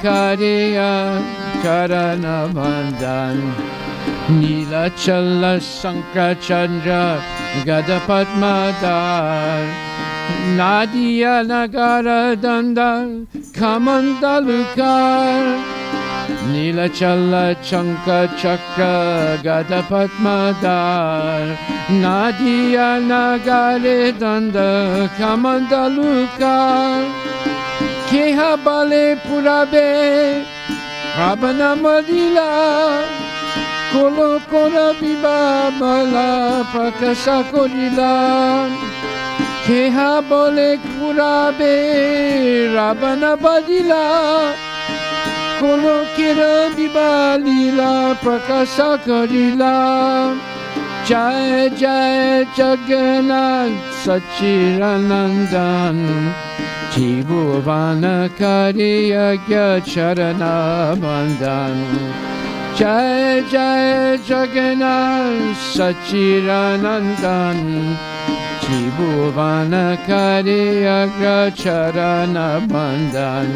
Kariya Charana Bandhan Nila Chala Sankra Chandra Gada Padmadar Nadia Nagara Dandal Kamandalukar Nila Chala Chanka Chakra Gada Padmadar Nadia Nagare Danda Kamandalukar Keha Bale Purabe Rabana Madila Kolo Kora Biba Bala Prakasa Korila Keha Bale Purabe Rabana Badila Kolo Kira Biba Lila Prakasa Korila Jai Jai Jagannath Sachiranandan Tribhuvana Kariyagya Charana Bandhan Jai Jai Jagannath Sachiranandan Tribhuvana Kariyagya Charana Bandhan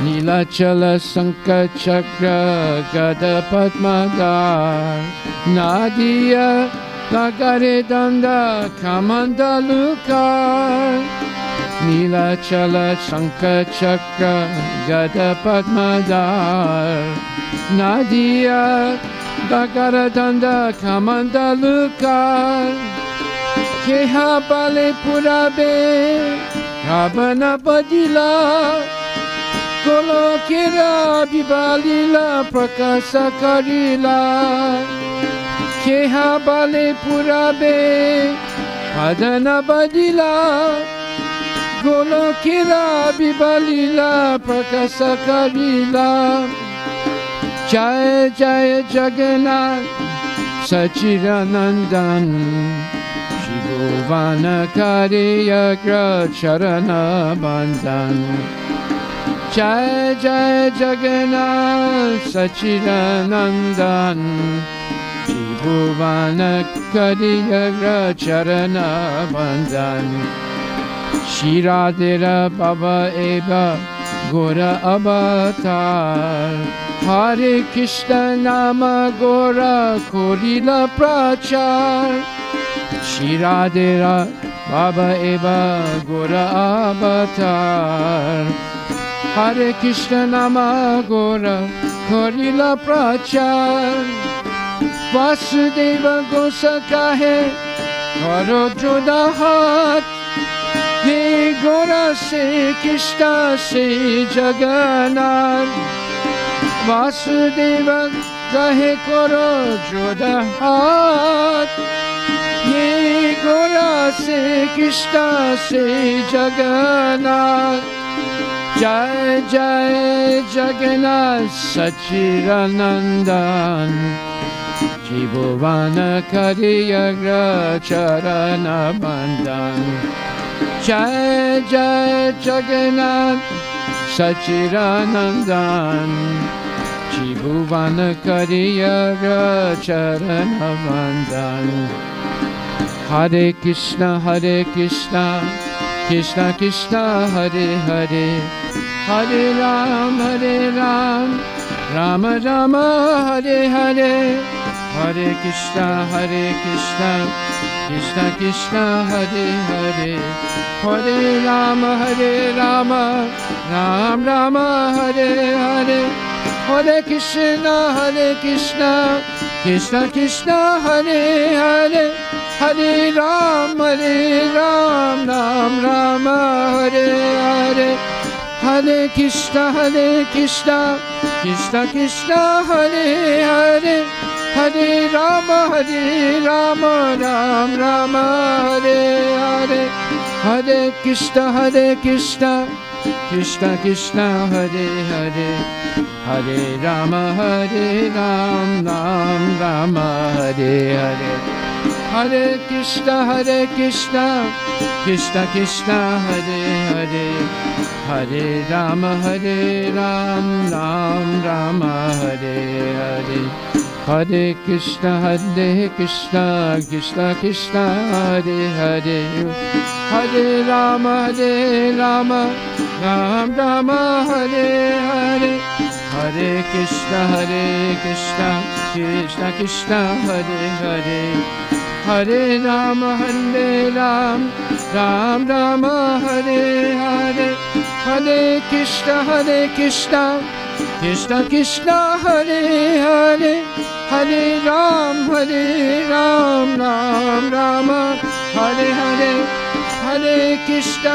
Nilachala Sanka Chakra Gada Padmadar Nadia Nagare Danda Kamandalukar Nilachala Sanka Chakra Gada Padmadar Nadia Nagare Danda Kamandalukar Keha Bale Purabe Rabana Badila Kolo Kira Bibalila Prakasa Karila Keha Bale Purabe Padana Badila Kolo Kira Bibalila Prakasa Karila Jai Jai Jagannath Sachiranandan Tribhuvana Kariyagra Charana Bandhan Jai Jai Jagannath Sachidanandan Tribhuvana Kariyagra Charana Bandhan Shiradera Baba Eva Gora Avatar Hare Krishna Nama Gora Korila Prachar Shiradera Baba Eva Gora Avatar Hare Krishna Nama Gora Korila Prachar Vasudeva Gosa Kahe Karo Jodahat Ye Gora Se Krishna Se Jagannath Vasudeva Kahe Karo Jodahat Ye Gora Se Krishna Se Jagannath Jai Jai Jagannath Sachiranandan Tribhuvana Kariyagra Charana Bandhan Jai Jai Jagannath Sachiranandan Tribhuvana Kariyagra Charana Bandhan Hare Krishna Krishna Krishna Hare Hare Hare Ram Rama Rama Hare Hare Hare Krishna Krishna Krishna Hare Hare Hare Rama Ram Rama Hare Hare Hare Krishna Krishna Krishna Hare Hare Hare Ram Ram Rama Hare Hare Hare Krishna Krishna Krishna Hare Hare Hare Rama Ram Rama Hare Hare Hare Krishna Krishna Krishna Hare Hare Hare Rama Ram Rama Hare Hare Hare Krishna Krishna Krishna Hare Hare Hare Rama Ram Rama Hare Hare Hare Krishna Krishna Krishna Hare Hare Hare Rama, Ram Rama, Hare Hare, Hare Krishna, Krishna Krishna, Hare Hare, Hare Rama, Ram Rama, Hare Hare, Hare Krishna, Krishna Krishna, Hare Hare, Hare Ram, Ram Rama, Hare Hare, Hare Krishna,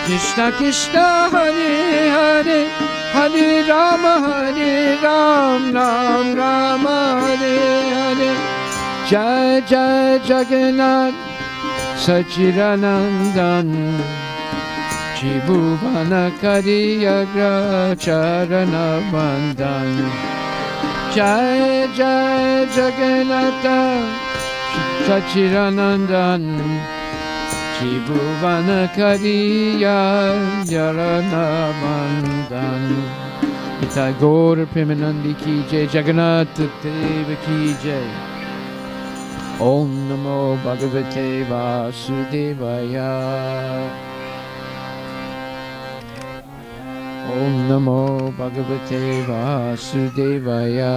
Krishna Krishna, Hare Hare, Hare Rama, Ram Rama, Hare Hare. Jai Jai Jagannath Sachiranandan Tribhuvana Kariyagra Charana Bandhan. Jai Jai Jagannatha Sachiranandan Tribhuvana Kariyarana Bandhan. Ita Gaura Premanandi Ki Jai, Jagannath Deva Ki Jai. Om Namo Bhagavate Vasudevaya. Om Namo Bhagavate Vasudevaya.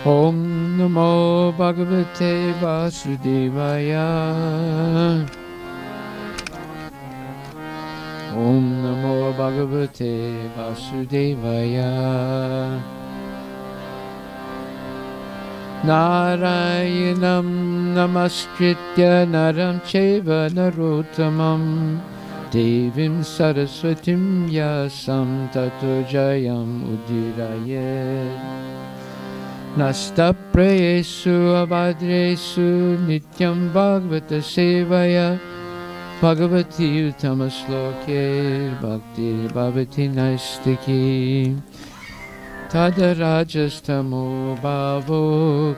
Om Namo Bhagavate Vasudevaya. Om Namo Bhagavate Vasudevaya. Narayanam Namaskritya Naram Cheva Narottamam Devim Saraswatim Yasam Tato Jayam Udirayet. Nastaprayesu Abhadresu Nityam Bhagavata Sevaya Bhagavati Uttamasloke Bhakti Bhavati Naistiki. Tadarajastamo bhavo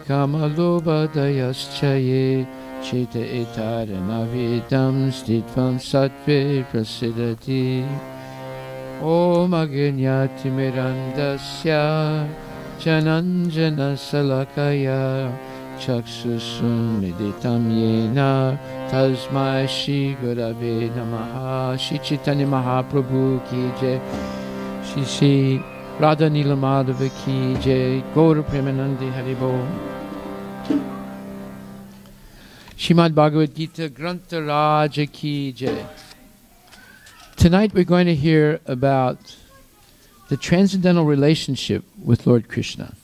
kamalobhadayaschaye chita etaranavidam stitvam sattve prasidati. Om agnyati mirandasya jananjana salakaya chaksusum meditam yena tasmai shri gurave namaha. Shri Chaitanya Mahaprabhu ki jai. Shri Radha Nila Madhava ki jai. Gaura Premanandi Haribo. Srimad Bhagavad Gita Grantha Raja ki jai. Tonight we're going to hear about the transcendental relationship with Lord Krishna.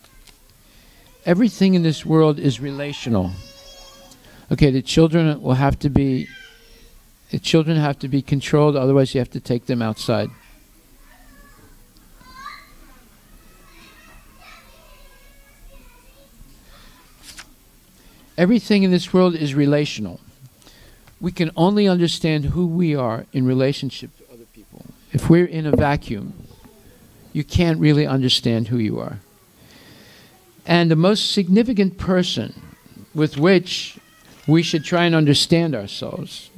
Everything in this world is relational. Okay, the children have to be controlled, otherwise you have to take them outside. Everything in this world is relational. We can only understand who we are in relationship to other people. If we're in a vacuum, you can't really understand who you are. And the most significant person with which we should try and understand ourselves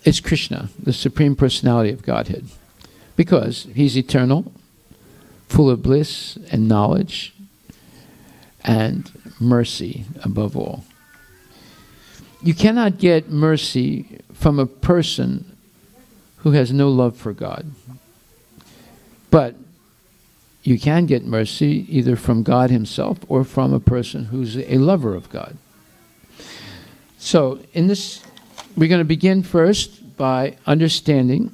is Krishna, the Supreme Personality of Godhead. Because he's eternal, full of bliss and knowledge, and mercy above all. You cannot get mercy from a person who has no love for God. But you can get mercy either from God himself or from a person who's a lover of God. So in this, we're going to begin first by understanding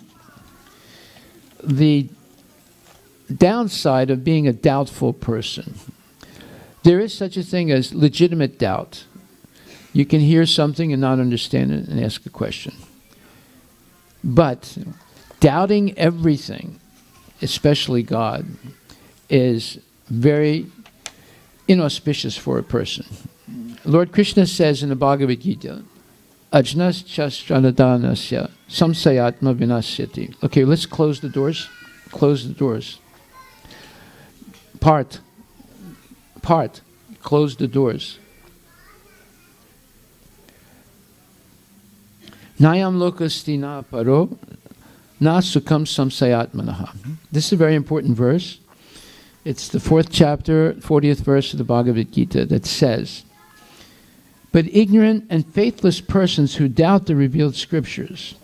the downside of being a doubtful person. There is such a thing as legitimate doubt. You can hear something and not understand it and ask a question. But doubting everything, especially God, is very inauspicious for a person. Lord Krishna says in the Bhagavad Gita, Ajnas chastranadhanasya samsayatma vinasyati. Okay, let's close the doors. Close the doors. Part. Close the doors. Nayam lokastina paro na sukam samsayatmanaha. This is a very important verse. It's the 4th chapter, 40th verse of the Bhagavad Gita that says, But ignorant and faithless persons who doubt the revealed scriptures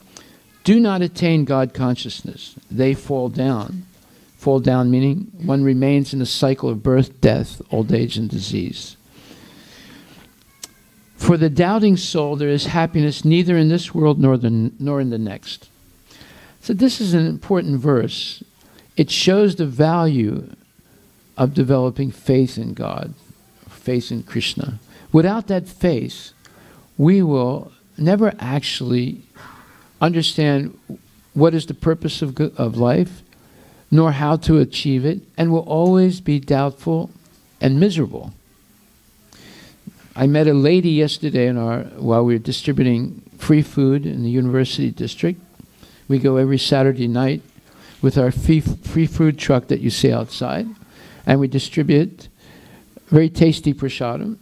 do not attain God consciousness. They fall down. Fall down meaning one remains in a cycle of birth, death, old age, and disease. For the doubting soul, there is happiness neither in this world nor in the next. So this is an important verse. It shows the value of developing faith in God, faith in Krishna. Without that faith, we will never actually understand what is the purpose of life, nor how to achieve it, and will always be doubtful and miserable. I met a lady yesterday while we were distributing free food in the university district. We go every Saturday night with our free food truck that you see outside, and we distribute very tasty prasadam,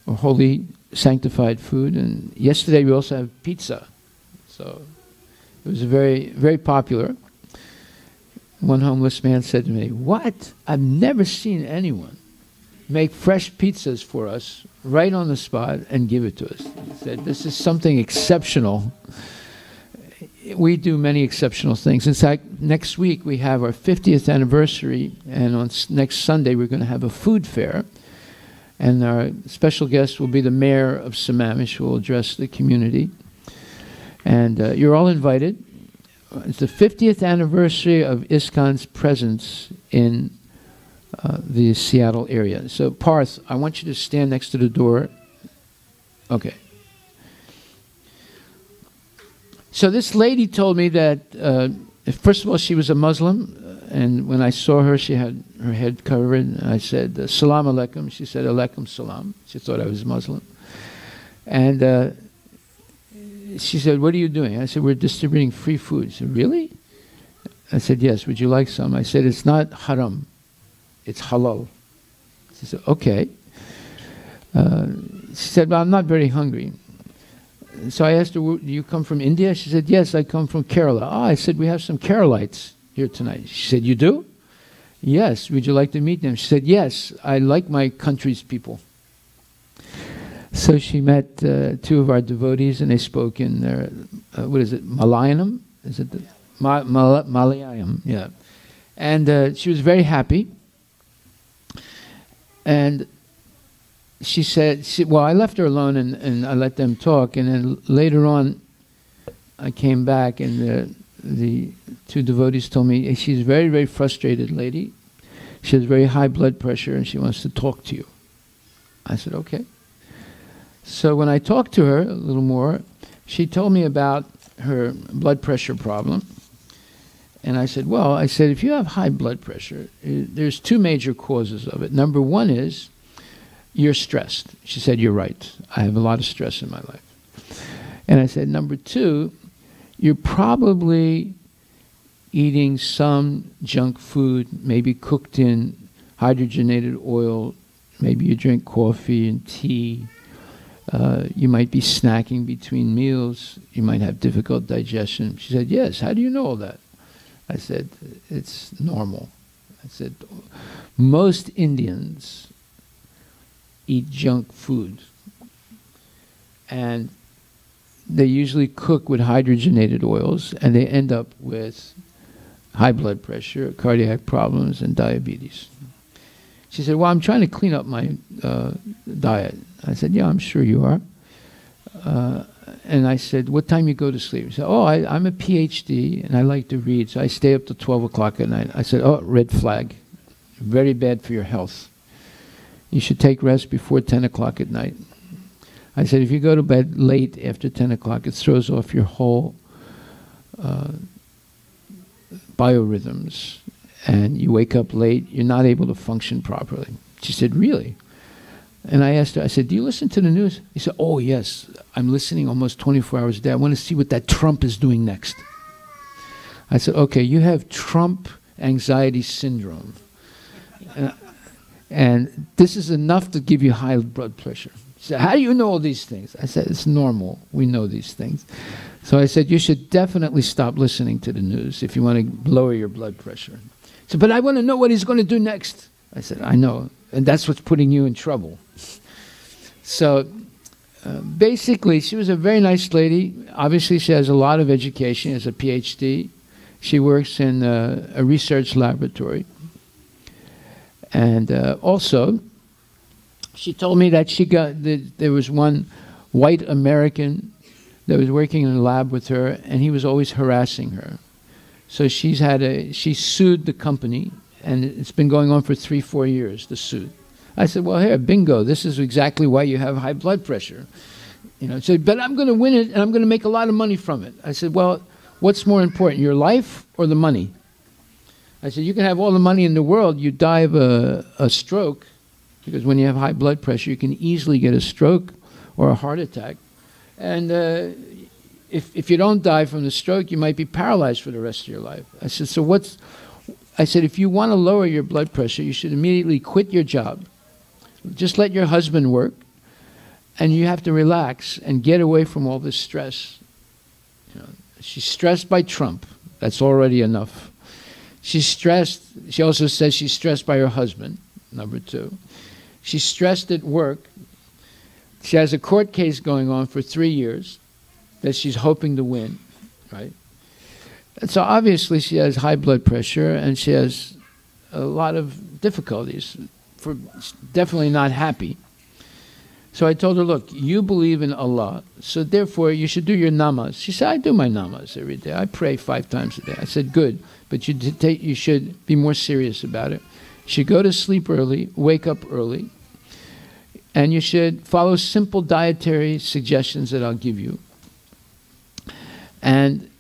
or holy sanctified food. And yesterday we also have pizza. So it was very, very popular. One homeless man said to me, "What? I've never seen anyone make fresh pizzas for us right on the spot and give it to us." He said, "This is something exceptional." We do many exceptional things. In fact, next week we have our 50th anniversary, and on next Sunday we're going to have a food fair. And our special guest will be the mayor of Sammamish, who will address the community. And you're all invited. It's the 50th anniversary of ISKCON's presence in the Seattle area. So, Parth, I want you to stand next to the door. Okay. So this lady told me that, first of all, she was a Muslim. And when I saw her, she had her head covered. And I said, "Salam alaikum." She said, "Alaikum salam." She thought I was Muslim. And she said, "What are you doing?" I said, "We're distributing free food." She said, "Really?" I said, "Yes. Would you like some?" I said, "It's not haram. It's halal." She said, "Okay." She said, "Well, I'm not very hungry." So I asked her, "Do you come from India?" She said, "Yes, I come from Kerala." "Oh," I said, "we have some Keralites here tonight." She said, "You do?" "Yes. Would you like to meet them?" She said, "Yes, I like my country's people." So she met two of our devotees, and they spoke in their, what is it, Malayalam? Is it the Malayalam? Yeah. And she was very happy. And she said, well, I left her alone, and I let them talk. And then later on, I came back, and the two devotees told me, she's a very, very frustrated lady. She has very high blood pressure, and she wants to talk to you. I said, okay. So when I talked to her a little more, she told me about her blood pressure problem. And I said, well, if you have high blood pressure, there's two major causes of it. Number one is you're stressed. She said, you're right. I have a lot of stress in my life. And I said, number two, you're probably eating some junk food, maybe cooked in hydrogenated oil. Maybe you drink coffee and tea. You might be snacking between meals. You might have difficult digestion. She said, yes. How do you know all that? I said, it's normal. I said, most Indians eat junk food. And they usually cook with hydrogenated oils, and they end up with high blood pressure, cardiac problems, and diabetes. She said, well, I'm trying to clean up my diet. I said, yeah, I'm sure you are. And I said, what time you go to sleep? She said, oh, I'm a PhD, and I like to read, so I stay up till 12 o'clock at night. I said, oh, red flag. Very bad for your health. You should take rest before 10 o'clock at night. I said, if you go to bed late after 10 o'clock, it throws off your whole biorhythms, and you wake up late, you're not able to function properly. She said, really? And I asked her, I said, do you listen to the news? He said, oh, yes, I'm listening almost 24 hours a day. I want to see what that Trump is doing next. I said, okay, you have Trump anxiety syndrome. And this is enough to give you high blood pressure. She said, how do you know all these things? I said, it's normal. We know these things. So I said, you should definitely stop listening to the news if you want to lower your blood pressure. She said, but I want to know what he's going to do next. I said, I know. And that's what's putting you in trouble. So Basically, she was a very nice lady. Obviously, she has a lot of education, has a PhD. She works in a research laboratory. And also, she told me that there was one white American that was working in a lab with her, and he was always harassing her. So she sued the company, and it's been going on for 3-4 years, the suit. I said, well, here, bingo, this is exactly why you have high blood pressure. She said, but I'm going to win it, and I'm going to make a lot of money from it. I said, well, what's more important, your life or the money? I said, you can have all the money in the world, you die of a stroke, because when you have high blood pressure, you can easily get a stroke or a heart attack. And if you don't die from the stroke, you might be paralyzed for the rest of your life. I said, if you want to lower your blood pressure, you should immediately quit your job. Just let your husband work, and you have to relax and get away from all this stress. She's stressed by Trump. That's already enough. She's stressed. She also says she's stressed by her husband, number 2. She's stressed at work. She has a court case going on for 3 years that she's hoping to win, right? And so obviously she has high blood pressure, and she has a lot of difficulties. Definitely not happy. So I told her, look, you believe in Allah, so therefore you should do your namaz. She said, I do my namaz every day. I pray 5 times a day. I said, good, but you should be more serious about it. You should go to sleep early, wake up early, and you should follow simple dietary suggestions that I'll give you. And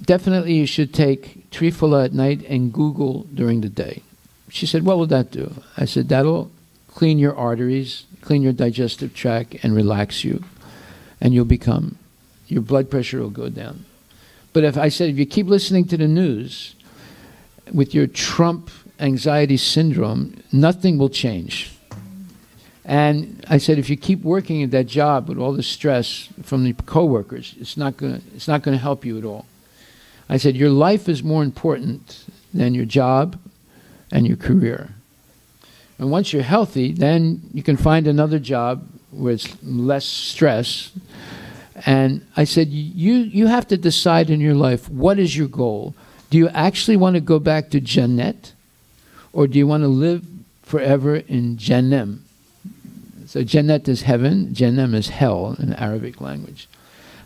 definitely you should take trifala at night and Google during the day. She said, what will that do? I said, that'll clean your arteries, clean your digestive tract, and relax you. And your blood pressure will go down. But if you keep listening to the news with your Trump anxiety syndrome, nothing will change. And I said, if you keep working at that job with all the stress from the coworkers, it's not going to help you at all. I said, your life is more important than your job and your career. And once you're healthy, then you can find another job where it's less stress. And I said, you have to decide in your life, what is your goal? Do you actually want to go back to Jannat? Or do you want to live forever in Jahannam? So Jannat is heaven, Jahannam is hell in the Arabic language.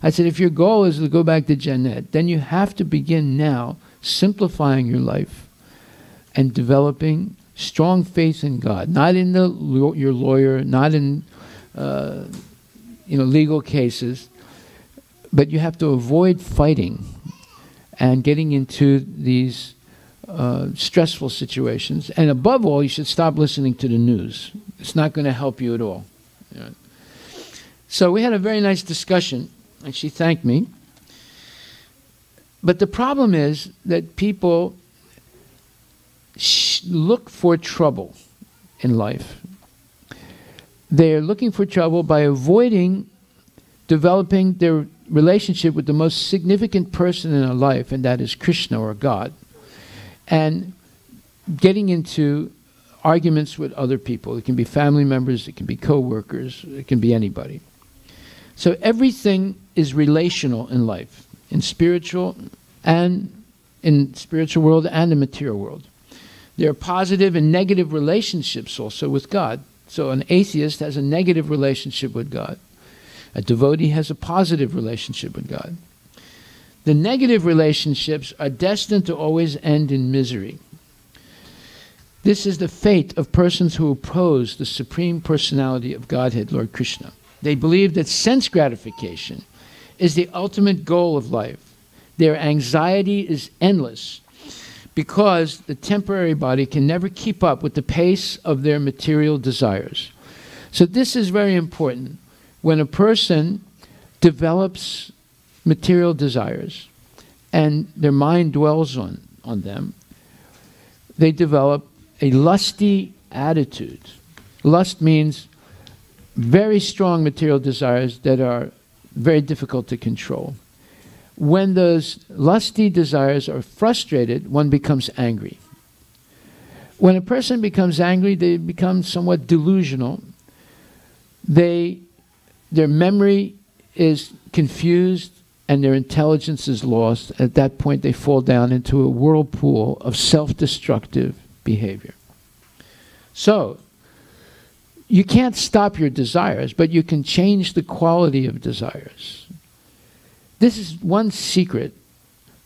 I said, if your goal is to go back to Jannat, then you have to begin now simplifying your life and developing strong faith in God, not in your lawyer, not in legal cases, but you have to avoid fighting and getting into these stressful situations. And above all, you should stop listening to the news. It's not going to help you at all. So we had a very nice discussion, and she thanked me. But the problem is that people look for trouble in life. They're looking for trouble by avoiding developing their relationship with the most significant person in their life, and that is Krishna or God, and getting into arguments with other people. It can be family members, it can be co-workers, it can be anybody. So everything is relational in life, in spiritual world and the material world. There are positive and negative relationships also with God. So an atheist has a negative relationship with God. A devotee has a positive relationship with God. The negative relationships are destined to always end in misery. This is the fate of persons who oppose the Supreme Personality of Godhead, Lord Krishna. They believe that sense gratification is the ultimate goal of life. Their anxiety is endless because the temporary body can never keep up with the pace of their material desires. So this is very important. When a person develops material desires and their mind dwells on them, they develop a lusty attitude. Lust means very strong material desires that are very difficult to control. When those lusty desires are frustrated, one becomes angry. When a person becomes angry, they become somewhat delusional. They their memory is confused and their intelligence is lost. At that point, they fall down into a whirlpool of self-destructive behavior. So, you can't stop your desires, but you can change the quality of desires. This is one secret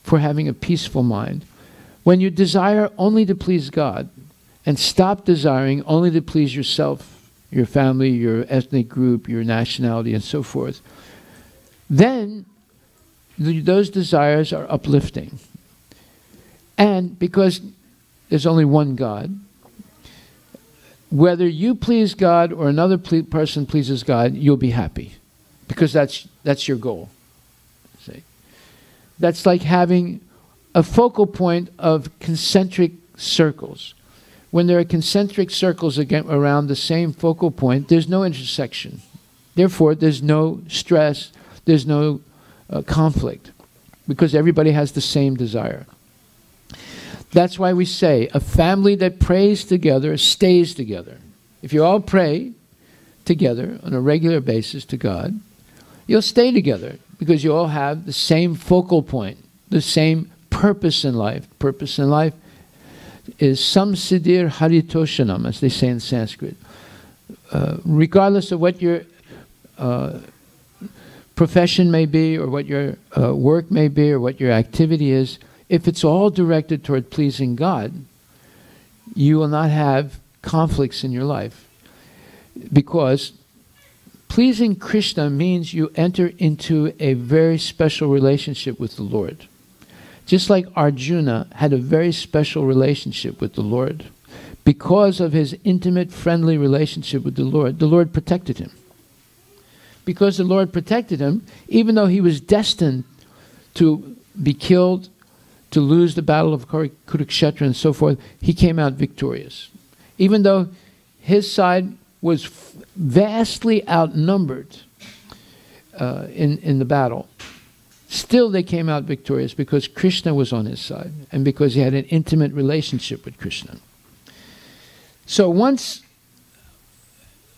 for having a peaceful mind. When you desire only to please God and stop desiring only to please yourself, your family, your ethnic group, your nationality, and so forth, then those desires are uplifting. And because there's only one God, whether you please God or another person pleases God, you'll be happy, because that's your goal. See? That's like having a focal point of concentric circles. When there are concentric circles around the same focal point, there's no intersection. Therefore, there's no stress, there's no conflict, because everybody has the same desire. That's why we say a family that prays together stays together. If you all pray together on a regular basis to God, you'll stay together because you all have the same focal point, the same purpose in life. Purpose in life is samsiddhir haritoshanam, as they say in Sanskrit. Regardless of what your profession may be, or what your work may be, or what your activity is, if it's all directed toward pleasing God, you will not have conflicts in your life. Because pleasing Krishna means you enter into a very special relationship with the Lord. Just like Arjuna had a very special relationship with the Lord. Because of his intimate, friendly relationship with the Lord protected him. Because the Lord protected him, even though he was destined to be killed, to lose the battle of Kurukshetra and so forth, he came out victorious. Even though his side was vastly outnumbered in the battle, still they came out victorious because Krishna was on his side and because he had an intimate relationship with Krishna. So once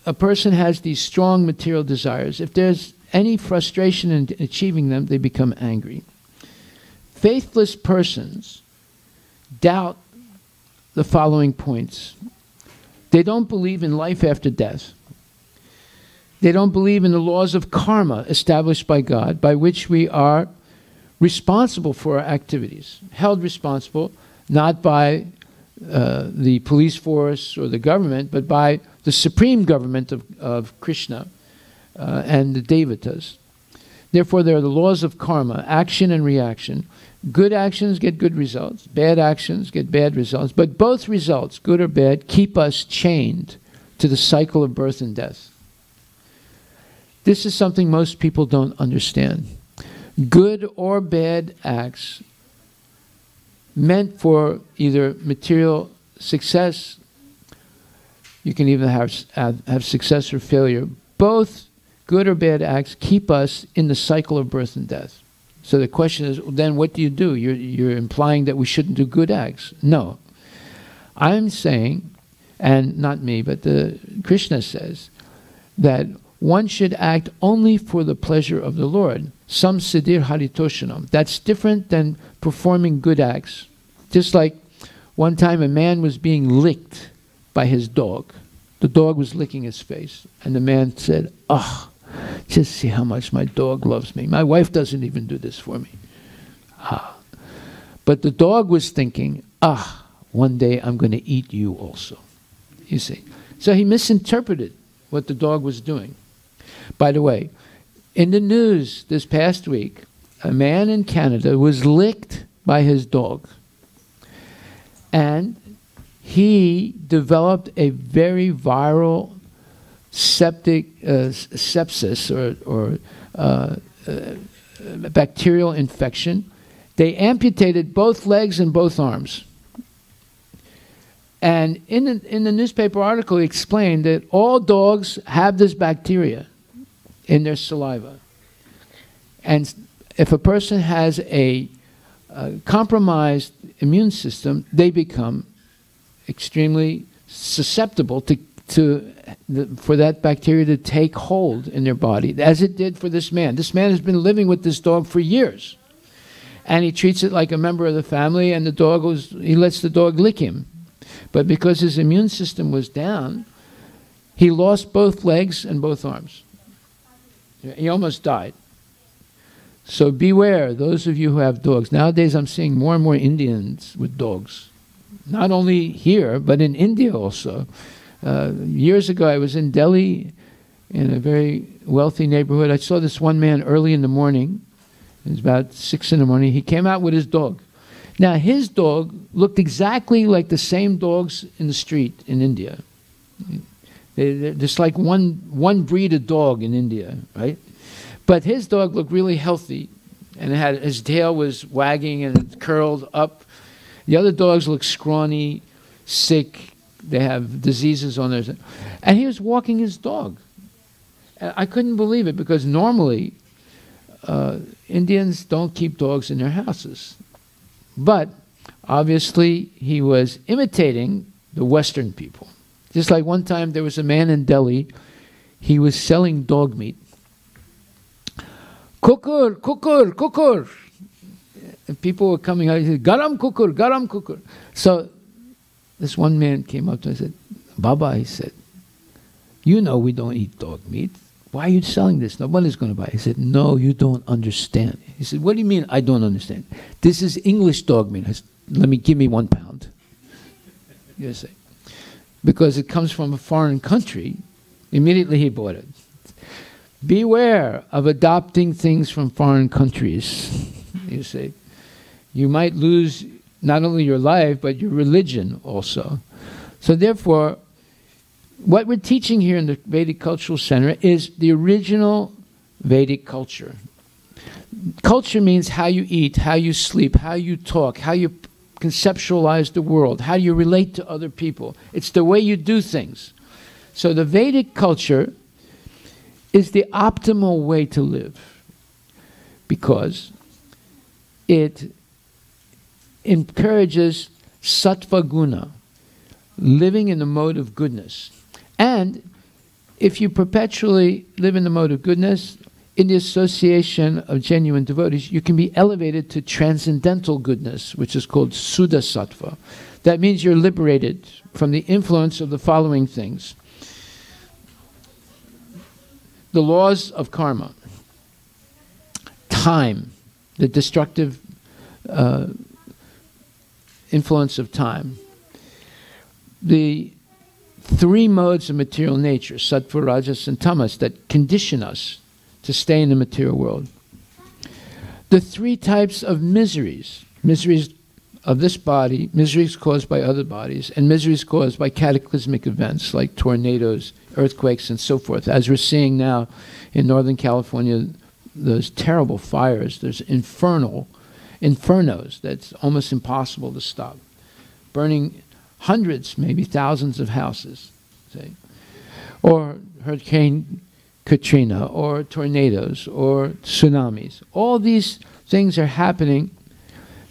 a person has these strong material desires, if there's any frustration in achieving them, they become angry. Faithless persons doubt the following points. They don't believe in life after death. They don't believe in the laws of karma established by God, by which we are responsible for our activities. Held responsible not by the police force or the government, but by the supreme government of Krishna and the devotees. Therefore, there are the laws of karma, action and reaction. Good actions get good results. Bad actions get bad results. But both results, good or bad, keep us chained to the cycle of birth and death. This is something most people don't understand. Good or bad acts meant for either material success, you can even have success or failure. Both good or bad acts keep us in the cycle of birth and death. So the question is, then what do? You're implying that we shouldn't do good acts. No. I'm saying, and not me, but Krishna says, that one should act only for the pleasure of the Lord. Samsiddhir haritoshanam. That's different than performing good acts. Just like one time a man was being licked by his dog. The dog was licking his face. And the man said, "Ah, just see how much my dog loves me. My wife doesn't even do this for me." Ah. But the dog was thinking, one day I'm going to eat you also. You see. So he misinterpreted what the dog was doing. By the way, in the news this past week, a man in Canada was licked by his dog. And he developed a very viral sepsis or bacterial infection. They amputated both legs and both arms. And in the newspaper article, he explained that all dogs have this bacteria in their saliva. And if a person has a compromised immune system, they become extremely susceptible for that bacteria to take hold in their body, as it did for this man. This man has been living with this dog for years. And he treats it like a member of the family, and he lets the dog lick him. But because his immune system was down, he lost both legs and both arms. He almost died. So beware, those of you who have dogs. Nowadays I'm seeing more and more Indians with dogs. Not only here, but in India also. Years ago I was in Delhi in a very wealthy neighborhood. I saw this one man early in the morning. It was about 6 in the morning. He came out with his dog. Now his dog looked exactly like the same dogs in the street in India. There's like one breed of dog in India, right? But his dog looked really healthy, and his tail was wagging and it curled up. The other dogs looked scrawny, sick. They have diseases on their... And he was walking his dog. And I couldn't believe it, because normally Indians don't keep dogs in their houses. But obviously he was imitating the Western people. Just like one time there was a man in Delhi, he was selling dog meat. Kukur, kukur, kukur. And people were coming out, he said, garam kukur, garam kukur. So this one man came up to me and said, Baba, he said, you know we don't eat dog meat. Why are you selling this? Nobody's going to buy it. He said, no, you don't understand. He said, what do you mean I don't understand? This is English dog meat. I said, give me 1 pound. You say, because it comes from a foreign country. Immediately he bought it. Beware of adopting things from foreign countries. You say, you might lose not only your life, but your religion also. So therefore, what we're teaching here in the Vedic Cultural Center is the original Vedic culture. Culture means how you eat, how you sleep, how you talk, how you conceptualize the world, how you relate to other people. It's the way you do things. So the Vedic culture is the optimal way to live, because it encourages sattva guna, living in the mode of goodness. And if you perpetually live in the mode of goodness, in the association of genuine devotees, you can be elevated to transcendental goodness, which is called Suddha Sattva. That means you're liberated from the influence of the following things. The laws of karma, time, the destructive influence of time, the 3 modes of material nature, sattva, rajas, and tamas, that condition us to stay in the material world. The 3 types of miseries, miseries of this body, miseries caused by other bodies, and miseries caused by cataclysmic events like tornadoes, earthquakes, and so forth. As we're seeing now in Northern California, those terrible fires, there's infernos that's almost impossible to stop, burning hundreds, maybe thousands of houses, say, or Hurricane Katrina, or tornadoes, or tsunamis. All these things are happening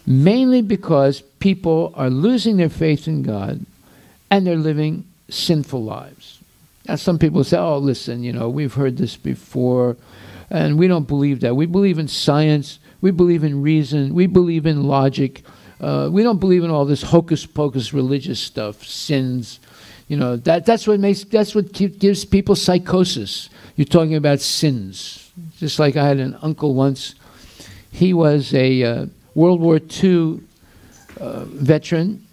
mainly because people are losing their faith in God and they're living sinful lives. Now some people say, oh, listen, you know, we've heard this before, and we don't believe that. We believe in science, we believe in reason, we believe in logic. We don't believe in all this hocus-pocus religious stuff, sins. You know, that's what gives people psychosis. You're talking about sins. Just like I had an uncle once. He was a World War II veteran.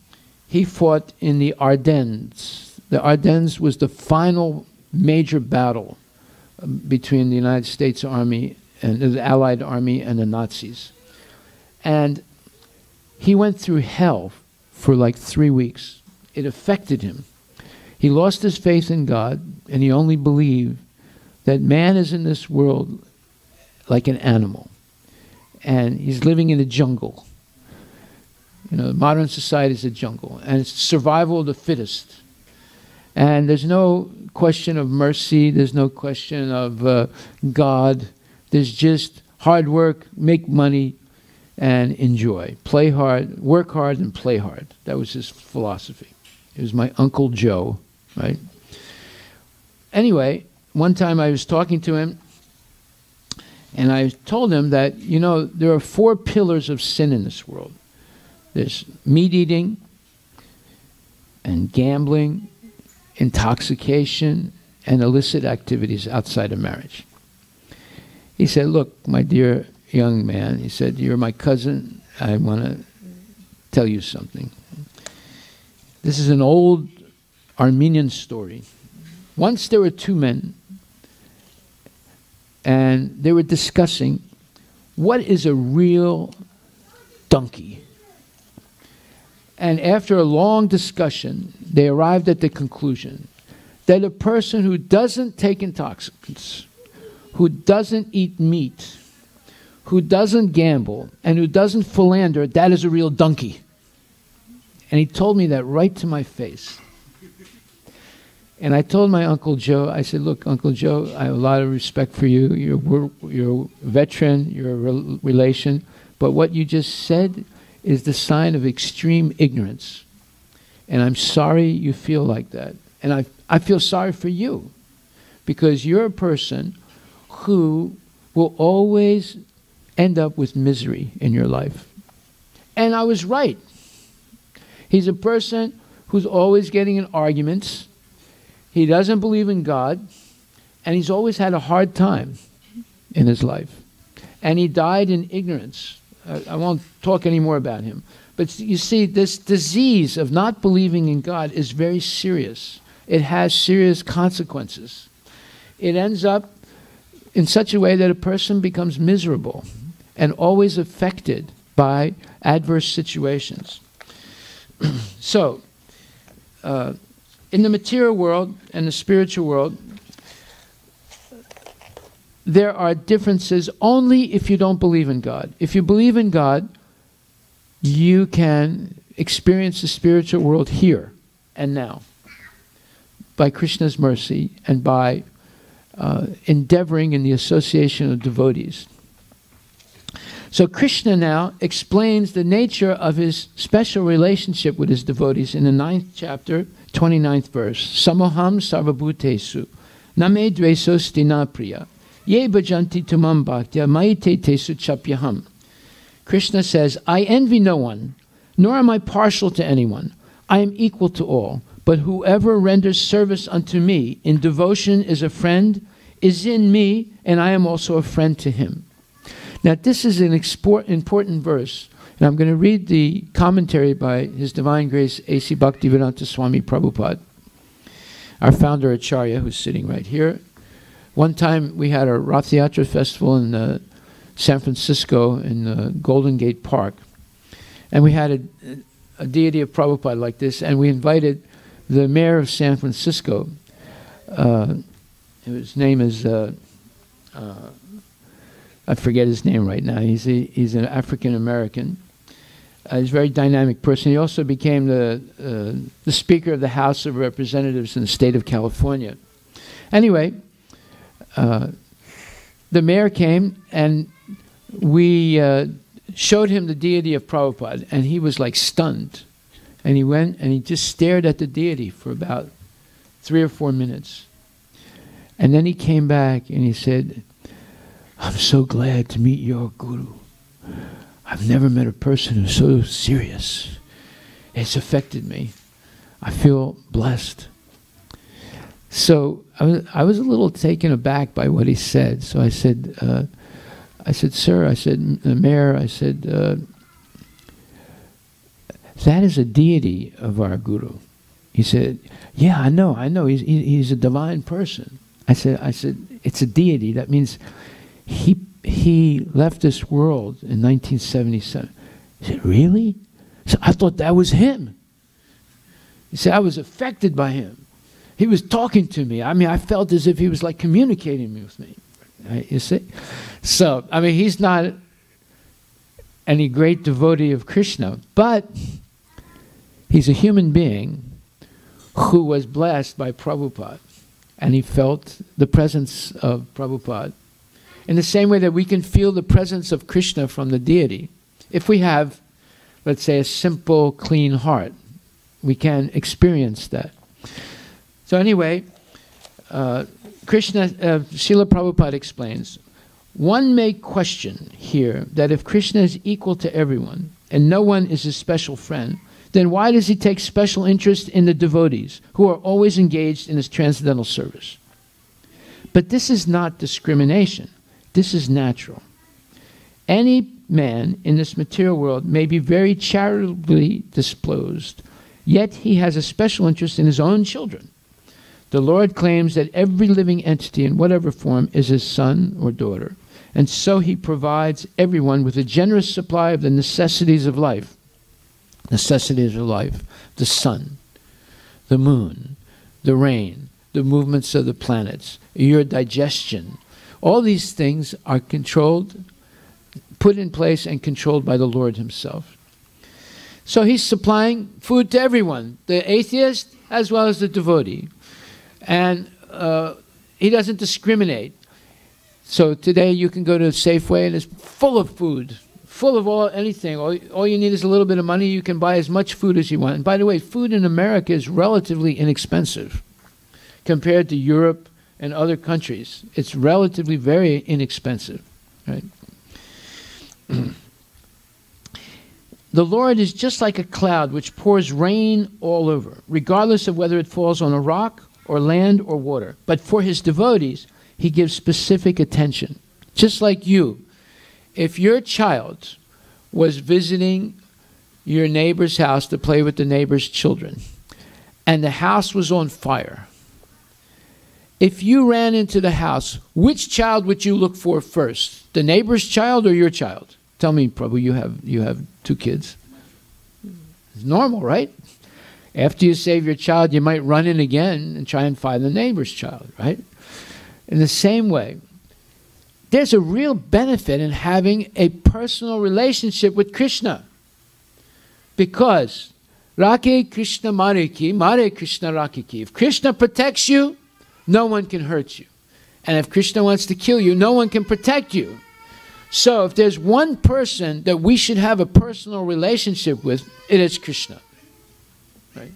He fought in the Ardennes. The Ardennes was the final major battle between the United States Army and the Allied Army and the Nazis. And he went through hell for like 3 weeks. It affected him. He lost his faith in God, and he only believed that man is in this world like an animal. And he's living in a jungle. You know, modern society is a jungle. And it's survival of the fittest. And there's no question of mercy. There's no question of God. There's just hard work, make money, and enjoy. Play hard, work hard, and play hard. That was his philosophy. It was my Uncle Joe, right? anyway, one time I was talking to him, and I told him that, you know, there are 4 pillars of sin in this world. There's meat eating and gambling, intoxication, and illicit activities outside of marriage. He said, look, my dear young man, he said, you're my cousin. I want to tell you something. This is an old Armenian story. Once there were 2 men, and they were discussing what is a real donkey. And after a long discussion, they arrived at the conclusion that a person who doesn't take intoxicants, who doesn't eat meat, who doesn't gamble, and who doesn't philander, that is a real donkey. And he told me that right to my face. And I told my Uncle Joe, I said, look, Uncle Joe, I have a lot of respect for you. You're a veteran, you're a relation. But what you just said is the sign of extreme ignorance. And I'm sorry you feel like that. And I feel sorry for you, because you're a person who will always end up with misery in your life. And I was right. He's a person who's always getting in arguments. He doesn't believe in God, and he's always had a hard time in his life. And he died in ignorance. I won't talk anymore about him. But you see, this disease of not believing in God is very serious. It has serious consequences. It ends up in such a way that a person becomes miserable and always affected by adverse situations. So, in the material world and the spiritual world, there are differences only if you don't believe in God. If you believe in God, you can experience the spiritual world here and now by Krishna's mercy and by endeavoring in the association of devotees. So Krishna now explains the nature of his special relationship with his devotees in the 9th chapter, 29th verse. Samoham sarvabhutesu name dvesosti na priya ye bhajanti tumam bhaktya maite tesu chapyaham. Krishna says, I envy no one, nor am I partial to anyone. I am equal to all. But whoever renders service unto me in devotion is a friend, is in me, and I am also a friend to him. Now this is an important verse, and I'm going to read the commentary by His Divine Grace A.C. Bhaktivedanta Swami Prabhupada, our founder Acharya, who's sitting right here. One time we had a Rath Yatra festival in San Francisco in the Golden Gate Park, and we had a deity of Prabhupada like this, and we invited the mayor of San Francisco. His name is I forget his name right now. He's an African American. He's a very dynamic person. He also became the Speaker of the House of Representatives in the state of California. Anyway, the mayor came, and we showed him the deity of Prabhupada, and he was like stunned. And he went and he just stared at the deity for about 3 or 4 minutes. And then he came back and he said, I'm so glad to meet your guru. I've never met a person who's so serious. It's affected me. I feel blessed. So I was a little taken aback by what he said. So I said, sir, I said, Mayor, I said, that is a deity of our guru. He said, yeah, I know. He's a divine person. I said, it's a deity. That means he left this world in 1977. He said, really? So I thought that was him. He said, I was affected by him. He was talking to me. I mean, I felt as if he was like communicating with me. Right, you see? So, I mean, he's not any great devotee of Krishna, but he's a human being who was blessed by Prabhupada, and he felt the presence of Prabhupada in the same way that we can feel the presence of Krishna from the deity. If we have, let's say, a simple, clean heart, we can experience that. So anyway, Srila Prabhupada explains, one may question here that if Krishna is equal to everyone and no one is his special friend, then why does he take special interest in the devotees who are always engaged in his transcendental service? But this is not discrimination. This is natural. Any man in this material world may be very charitably disposed, yet he has a special interest in his own children. The Lord claims that every living entity in whatever form is his son or daughter, and so he provides everyone with a generous supply of the necessities of life. Necessities of life: the sun, the moon, the rain, the movements of the planets, your digestion. All these things are controlled, put in place and controlled by the Lord himself. So he's supplying food to everyone, the atheist as well as the devotee. And he doesn't discriminate. So today you can go to Safeway and it's full of food, full of anything. All you need is a little bit of money. You can buy as much food as you want. And by the way, food in America is relatively inexpensive compared to Europe and other countries. It's relatively very inexpensive, right? The Lord is just like a cloud which pours rain all over, regardless of whether it falls on a rock or land or water. But for his devotees, he gives specific attention. Just like you. If your child was visiting your neighbor's house to play with the neighbor's children, and the house was on fire, if you ran into the house, which child would you look for first? The neighbor's child or your child? Tell me, Prabhu, you have 2 kids. It's normal, right? After you save your child, you might run in again and try and find the neighbor's child, right? In the same way, there's a real benefit in having a personal relationship with Krishna. Because, Rake Krishna Mareki, Mare Krishna Rakiki. If Krishna protects you, no one can hurt you. And if Krishna wants to kill you, no one can protect you. So if there's one person that we should have a personal relationship with, it is Krishna. Right?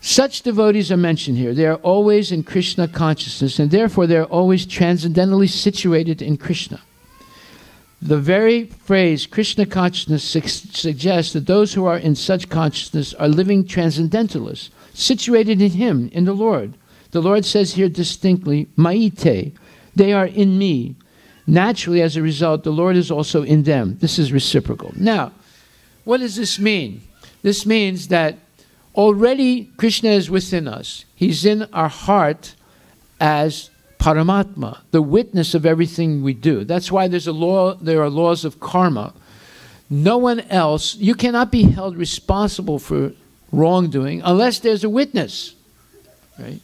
Such devotees are mentioned here. They are always in Krishna consciousness, and therefore they are always transcendentally situated in Krishna. The very phrase Krishna consciousness suggests that those who are in such consciousness are living transcendentalists, situated in Him, in the Lord. The Lord says here distinctly, Maite, they are in me. Naturally, as a result, the Lord is also in them. This is reciprocal. Now, what does this mean? This means that already Krishna is within us. He's in our heart as Paramatma, the witness of everything we do. That's why there's a law, there are laws of karma. No one else, you cannot be held responsible for wrongdoing unless there's a witness. Right?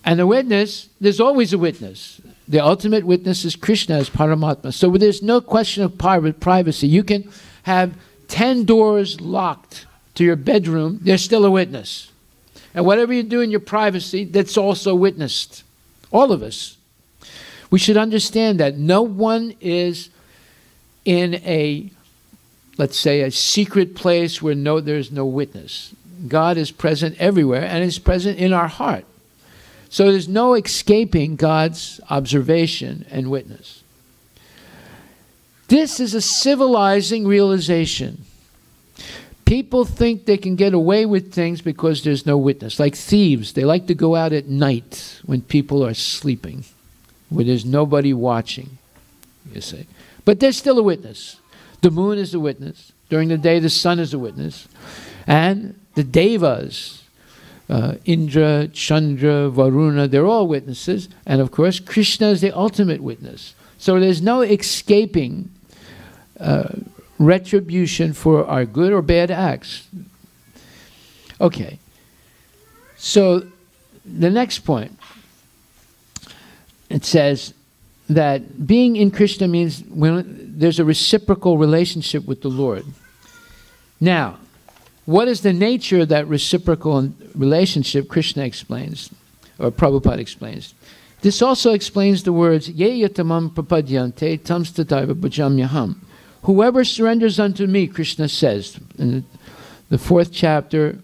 And a witness, there's always a witness. The ultimate witness is Krishna as Paramatma. So there's no question of privacy. You can have 10 doors locked to your bedroom, there's still a witness. And whatever you do in your privacy, that's also witnessed. All of us. We should understand that no one is in a, let's say, a secret place where there's no witness. God is present everywhere and is present in our heart. So there's no escaping God's observation and witness. This is a civilizing realization. People think they can get away with things because there's no witness. Like thieves, they like to go out at night when people are sleeping, where there's nobody watching, you see. But there's still a witness. The moon is a witness. During the day, the sun is a witness. And the devas, Indra, Chandra, Varuna, they're all witnesses. And of course, Krishna is the ultimate witness. So there's no escaping retribution for our good or bad acts. Okay. So the next point, it says that being in Krishna means when there's a reciprocal relationship with the Lord. Now, what is the nature of that reciprocal relationship? Krishna explains, or Prabhupada explains. This also explains the words, Ye yatamam prapadyante tam stataiva bhajamyaham. Whoever surrenders unto me, Krishna says, in the 4th chapter,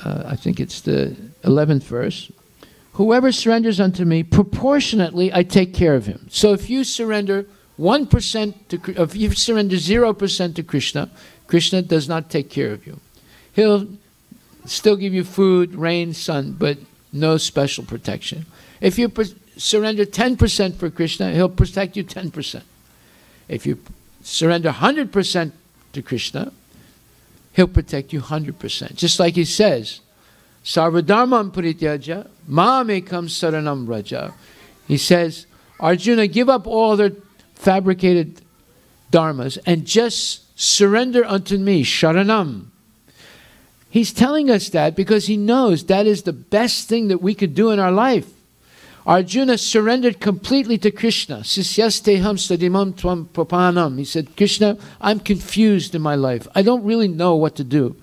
I think it's the 11th verse, whoever surrenders unto me, proportionately I take care of him. So if you surrender 1% to, if you surrender 0% to Krishna, Krishna does not take care of you. He'll still give you food, rain, sun, but no special protection. If you surrender 10% for Krishna, he'll protect you 10%. If you surrender 100% to Krishna, he'll protect you 100%. Just like he says, Sarvadharmam parityaja, mamekam saranam raja. He says, Arjuna, give up all their fabricated dharmas and just surrender unto me, sharanam. He's telling us that because he knows that is the best thing that we could do in our life. Arjuna surrendered completely to Krishna. Sisyasteham sadimam tvam prapanam. He said, Krishna, I'm confused in my life. I don't really know what to do.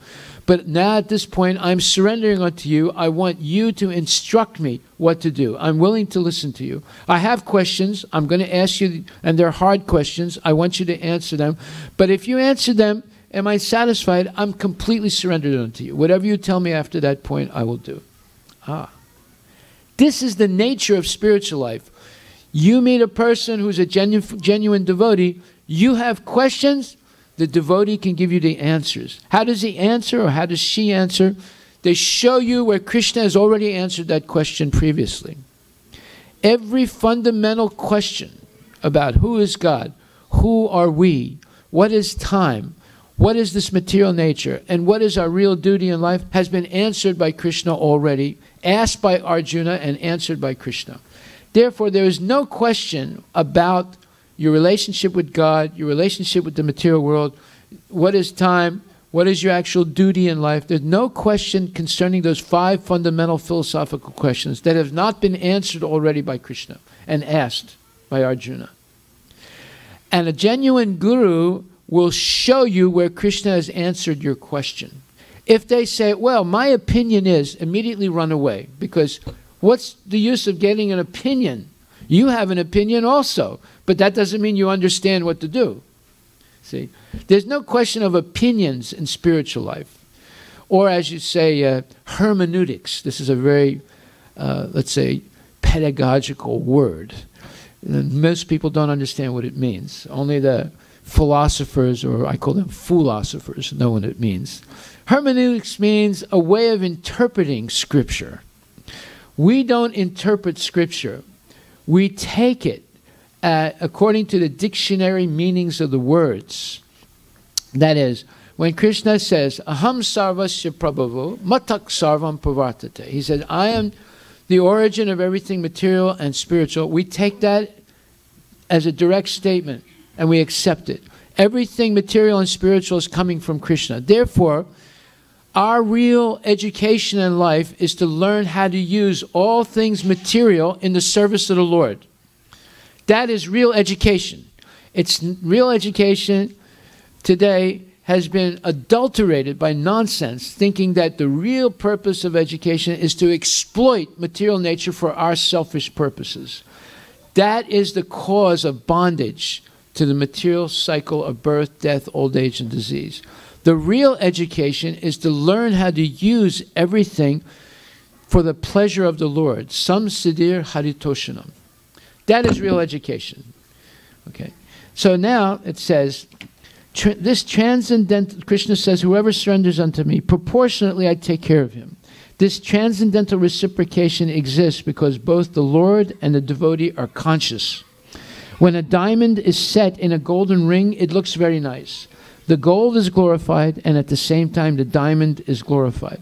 But now at this point, I'm surrendering unto you. I want you to instruct me what to do. I'm willing to listen to you. I have questions. I'm going to ask you, and they're hard questions. I want you to answer them. But if you answer them, am I satisfied? I'm completely surrendered unto you. Whatever you tell me after that point, I will do. This is the nature of spiritual life. You meet a person who's a genuine devotee, you have questions, the devotee can give you the answers. How does he answer or how does she answer? They show you where Krishna has already answered that question previously. Every fundamental question about who is God, who are we, what is time, what is this material nature, and what is our real duty in life has been answered by Krishna already, asked by Arjuna and answered by Krishna. Therefore, there is no question about your relationship with God, your relationship with the material world, what is time, what is your actual duty in life. There's no question concerning those 5 fundamental philosophical questions that have not been answered already by Krishna and asked by Arjuna. And a genuine guru will show you where Krishna has answered your question. If they say, well, my opinion is, immediately run away, because what's the use of getting an opinion? You have an opinion also, but that doesn't mean you understand what to do. See, there's no question of opinions in spiritual life. Or as you say, hermeneutics. This is a very, let's say, pedagogical word. And most people don't understand what it means. Only the philosophers, or I call them philosophers, know what it means. Hermeneutics means a way of interpreting Scripture. We don't interpret Scripture. We take it according to the dictionary meanings of the words. That is, when Krishna says, Aham sarvasya prabhavo matak sarvam pravartate. He said, I am the origin of everything material and spiritual. We take that as a direct statement and we accept it. Everything material and spiritual is coming from Krishna. Therefore, our real education in life is to learn how to use all things material in the service of the Lord. That is real education. It's real education today has been adulterated by nonsense, thinking that the real purpose of education is to exploit material nature for our selfish purposes. That is the cause of bondage to the material cycle of birth, death, old age, and disease. The real education is to learn how to use everything for the pleasure of the Lord. Sam siddhir haritoshanam. That is real education. Okay. So now it says, this transcendental, Krishna says, whoever surrenders unto me, proportionately I take care of him. This transcendental reciprocation exists because both the Lord and the devotee are conscious. When a diamond is set in a golden ring, it looks very nice. The gold is glorified, and at the same time the diamond is glorified.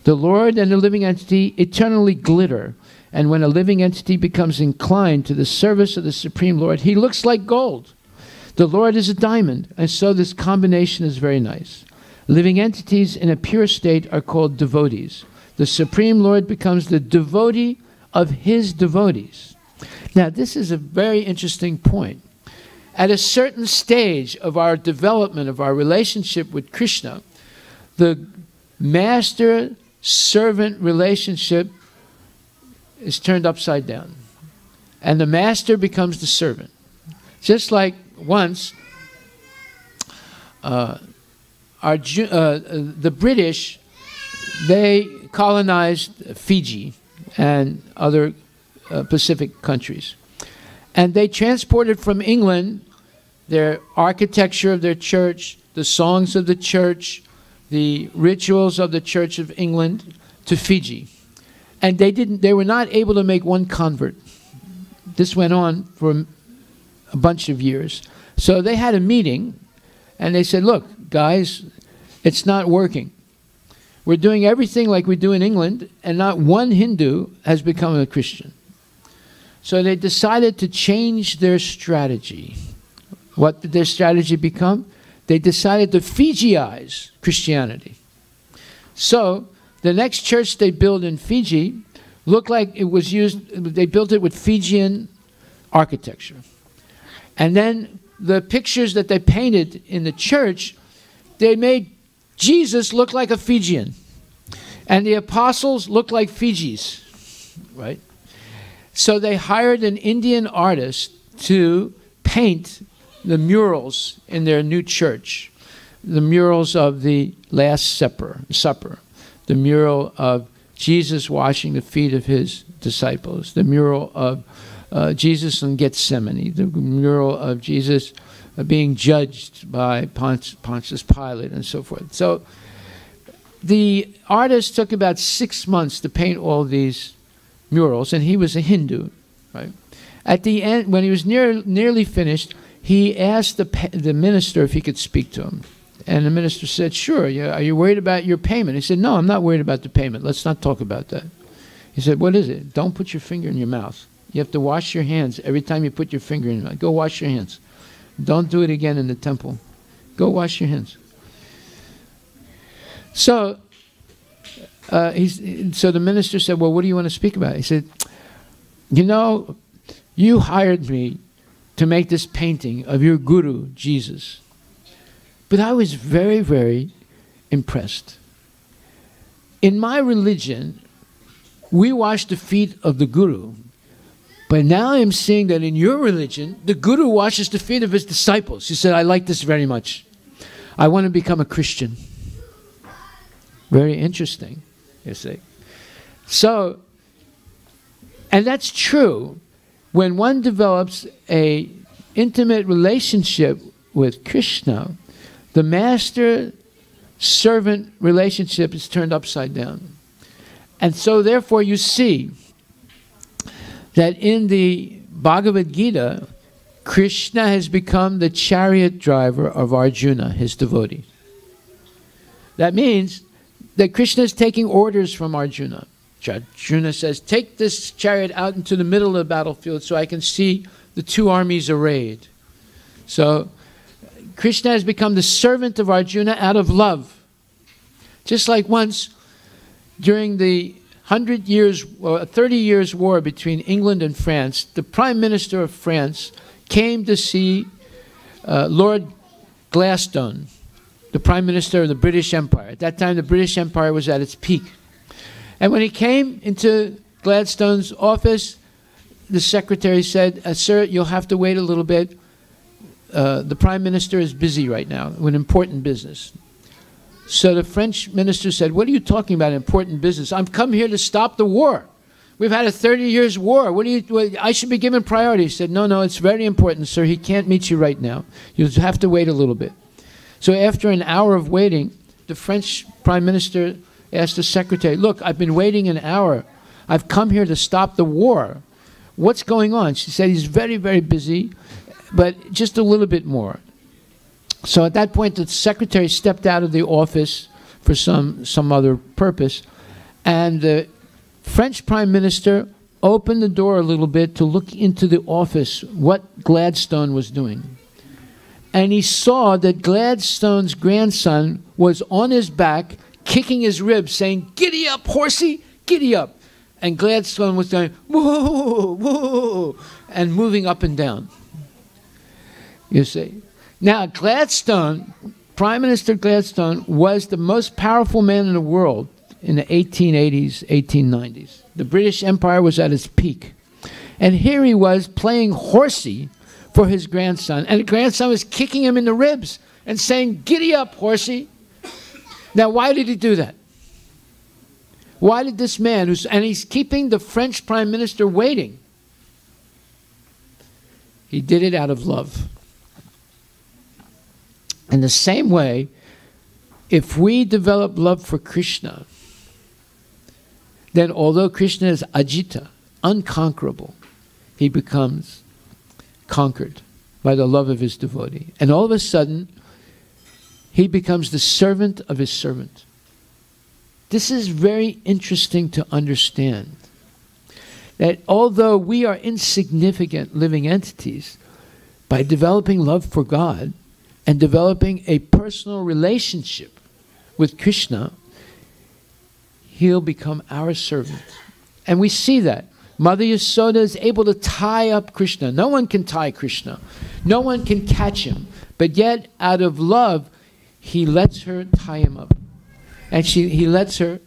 The Lord and the living entity eternally glitter, and when a living entity becomes inclined to the service of the Supreme Lord, he looks like gold. The Lord is a diamond, and so this combination is very nice. Living entities in a pure state are called devotees. The Supreme Lord becomes the devotee of his devotees. Now, this is a very interesting point. At a certain stage of our development, of our relationship with Krishna, the master-servant relationship is turned upside down. And the master becomes the servant. Just like once, the British, they colonized Fiji, and other Pacific countries. And they transported from England their architecture of their church, the songs of the church, the rituals of the Church of England to Fiji. And they were not able to make one convert. This went on for a bunch of years. So they had a meeting, and they said, look, guys, it's not working. We're doing everything like we do in England, and not one Hindu has become a Christian. So they decided to change their strategy. What did their strategy become? They decided to Fijiize Christianity. So the next church they built in Fiji looked like it was used, they built it with Fijian architecture. And then the pictures that they painted in the church, they made Jesus look like a Fijian. And the apostles looked like Fijis, right? So they hired an Indian artist to paint the murals in their new church. The murals of the Last Supper, the mural of Jesus washing the feet of his disciples, the mural of Jesus in Gethsemane, the mural of Jesus being judged by Pontius Pilate, and so forth. So the artist took about 6 months to paint all these murals, and he was a Hindu, right? At the end, when he was nearly finished, he asked the minister if he could speak to him. And the minister said, sure, are you worried about your payment? He said, no, I'm not worried about the payment. Let's not talk about that. He said, what is it? Don't put your finger in your mouth. You have to wash your hands every time you put your finger in your mouth. Go wash your hands. Don't do it again in the temple. Go wash your hands. So, so the minister said, well, what do you want to speak about? He said, you know, you hired me to make this painting of your guru, Jesus. But I was very, very impressed. In my religion, we wash the feet of the guru. But now I'm seeing that in your religion, the guru washes the feet of his disciples. He said, I like this very much. I want to become a Christian. Very interesting, you see. So, and that's true. When one develops an intimate relationship with Krishna, the master-servant relationship is turned upside down. And so therefore you see that in the Bhagavad Gita, Krishna has become the chariot driver of Arjuna, his devotee. That means that Krishna is taking orders from Arjuna. Arjuna says, take this chariot out into the middle of the battlefield so I can see the two armies arrayed. So Krishna has become the servant of Arjuna out of love. Just like once during the 100 years or 30 years war between England and France, the Prime Minister of France came to see Lord Gladstone, the Prime Minister of the British Empire. At that time, the British Empire was at its peak. And when he came into Gladstone's office, the secretary said, sir, you'll have to wait a little bit. The Prime Minister is busy right now with important business. So the French minister said, what are you talking about, important business? I've come here to stop the war. We've had a 30 years war. I should be given priority. He said, no, it's very important, sir. He can't meet you right now. You'll have to wait a little bit. So after an hour of waiting, the French Prime Minister asked the secretary, look, I've been waiting an hour. I've come here to stop the war. What's going on? She said, he's very, very busy, but just a little bit more. So at that point, the secretary stepped out of the office for some other purpose, and the French Prime Minister opened the door a little bit to look into the office, what Gladstone was doing. And he saw that Gladstone's grandson was on his back, kicking his ribs, saying, giddy up, horsey, giddy up. And Gladstone was going, whoa, whoa, and moving up and down. You see. Now, Gladstone, Prime Minister Gladstone, was the most powerful man in the world in the 1880s, 1890s. The British Empire was at its peak. And here he was playing horsey for his grandson. And the grandson was kicking him in the ribs and saying, giddy up, horsey. Now, why did he do that? Why did this man, and he's keeping the French Prime Minister waiting. He did it out of love. In the same way, if we develop love for Krishna, then although Krishna is Ajita, unconquerable, he becomes conquered by the love of his devotee. And all of a sudden, he becomes the servant of his servant. This is very interesting to understand. That although we are insignificant living entities, by developing love for God and developing a personal relationship with Krishna, he'll become our servant. And we see that. Mother Yasoda is able to tie up Krishna. No one can tie Krishna. No one can catch him. But yet, out of love, he lets her tie him up. And he lets her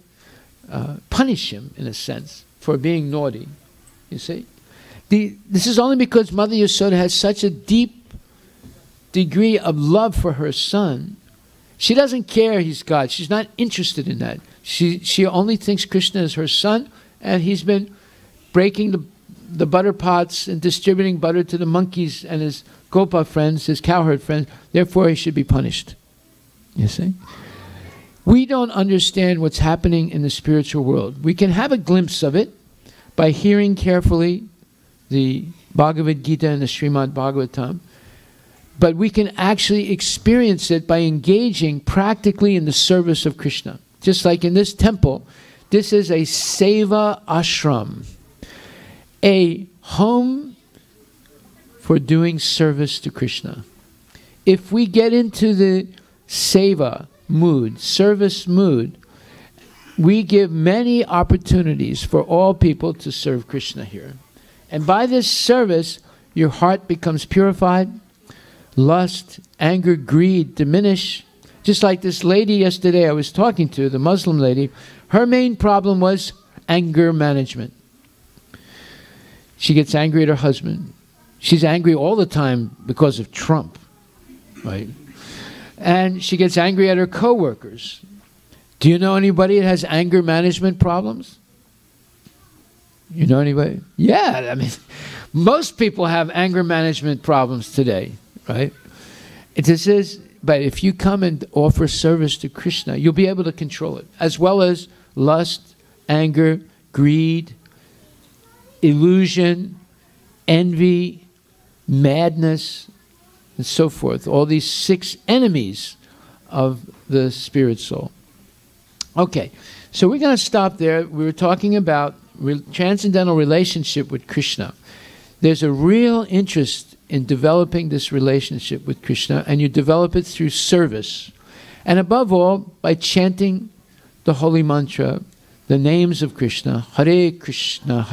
punish him, in a sense, for being naughty. You see? This is only because Mother Yasoda has such a deep degree of love for her son. She doesn't care he's God. She's not interested in that. She only thinks Krishna is her son, and he's been breaking the butter pots and distributing butter to the monkeys and his gopa friends, his cowherd friends. Therefore, he should be punished. You see? We don't understand what's happening in the spiritual world. We can have a glimpse of it by hearing carefully the Bhagavad Gita and the Srimad Bhagavatam, but we can actually experience it by engaging practically in the service of Krishna. Just like in this temple, this is a seva ashram, a home for doing service to Krishna. If we get into the seva mood, service mood, we give many opportunities for all people to serve Krishna here. And by this service, your heart becomes purified, lust, anger, greed diminish. Just like this lady yesterday I was talking to, the Muslim lady, her main problem was anger management. She gets angry at her husband. She's angry all the time because of Trump, right? And she gets angry at her coworkers. Do you know anybody that has anger management problems? You know anybody? Yeah, I mean, most people have anger management problems today, right? This is, but if you come and offer service to Krishna, you'll be able to control it, as well as lust, anger, greed, illusion, envy, madness, and so forth. All these 6 enemies of the spirit soul. Okay, so we're going to stop there. We were talking about transcendental relationship with Krishna. There's a real interest in developing this relationship with Krishna, and you develop it through service. And above all, by chanting the holy mantra, the names of Krishna, Hare Krishna,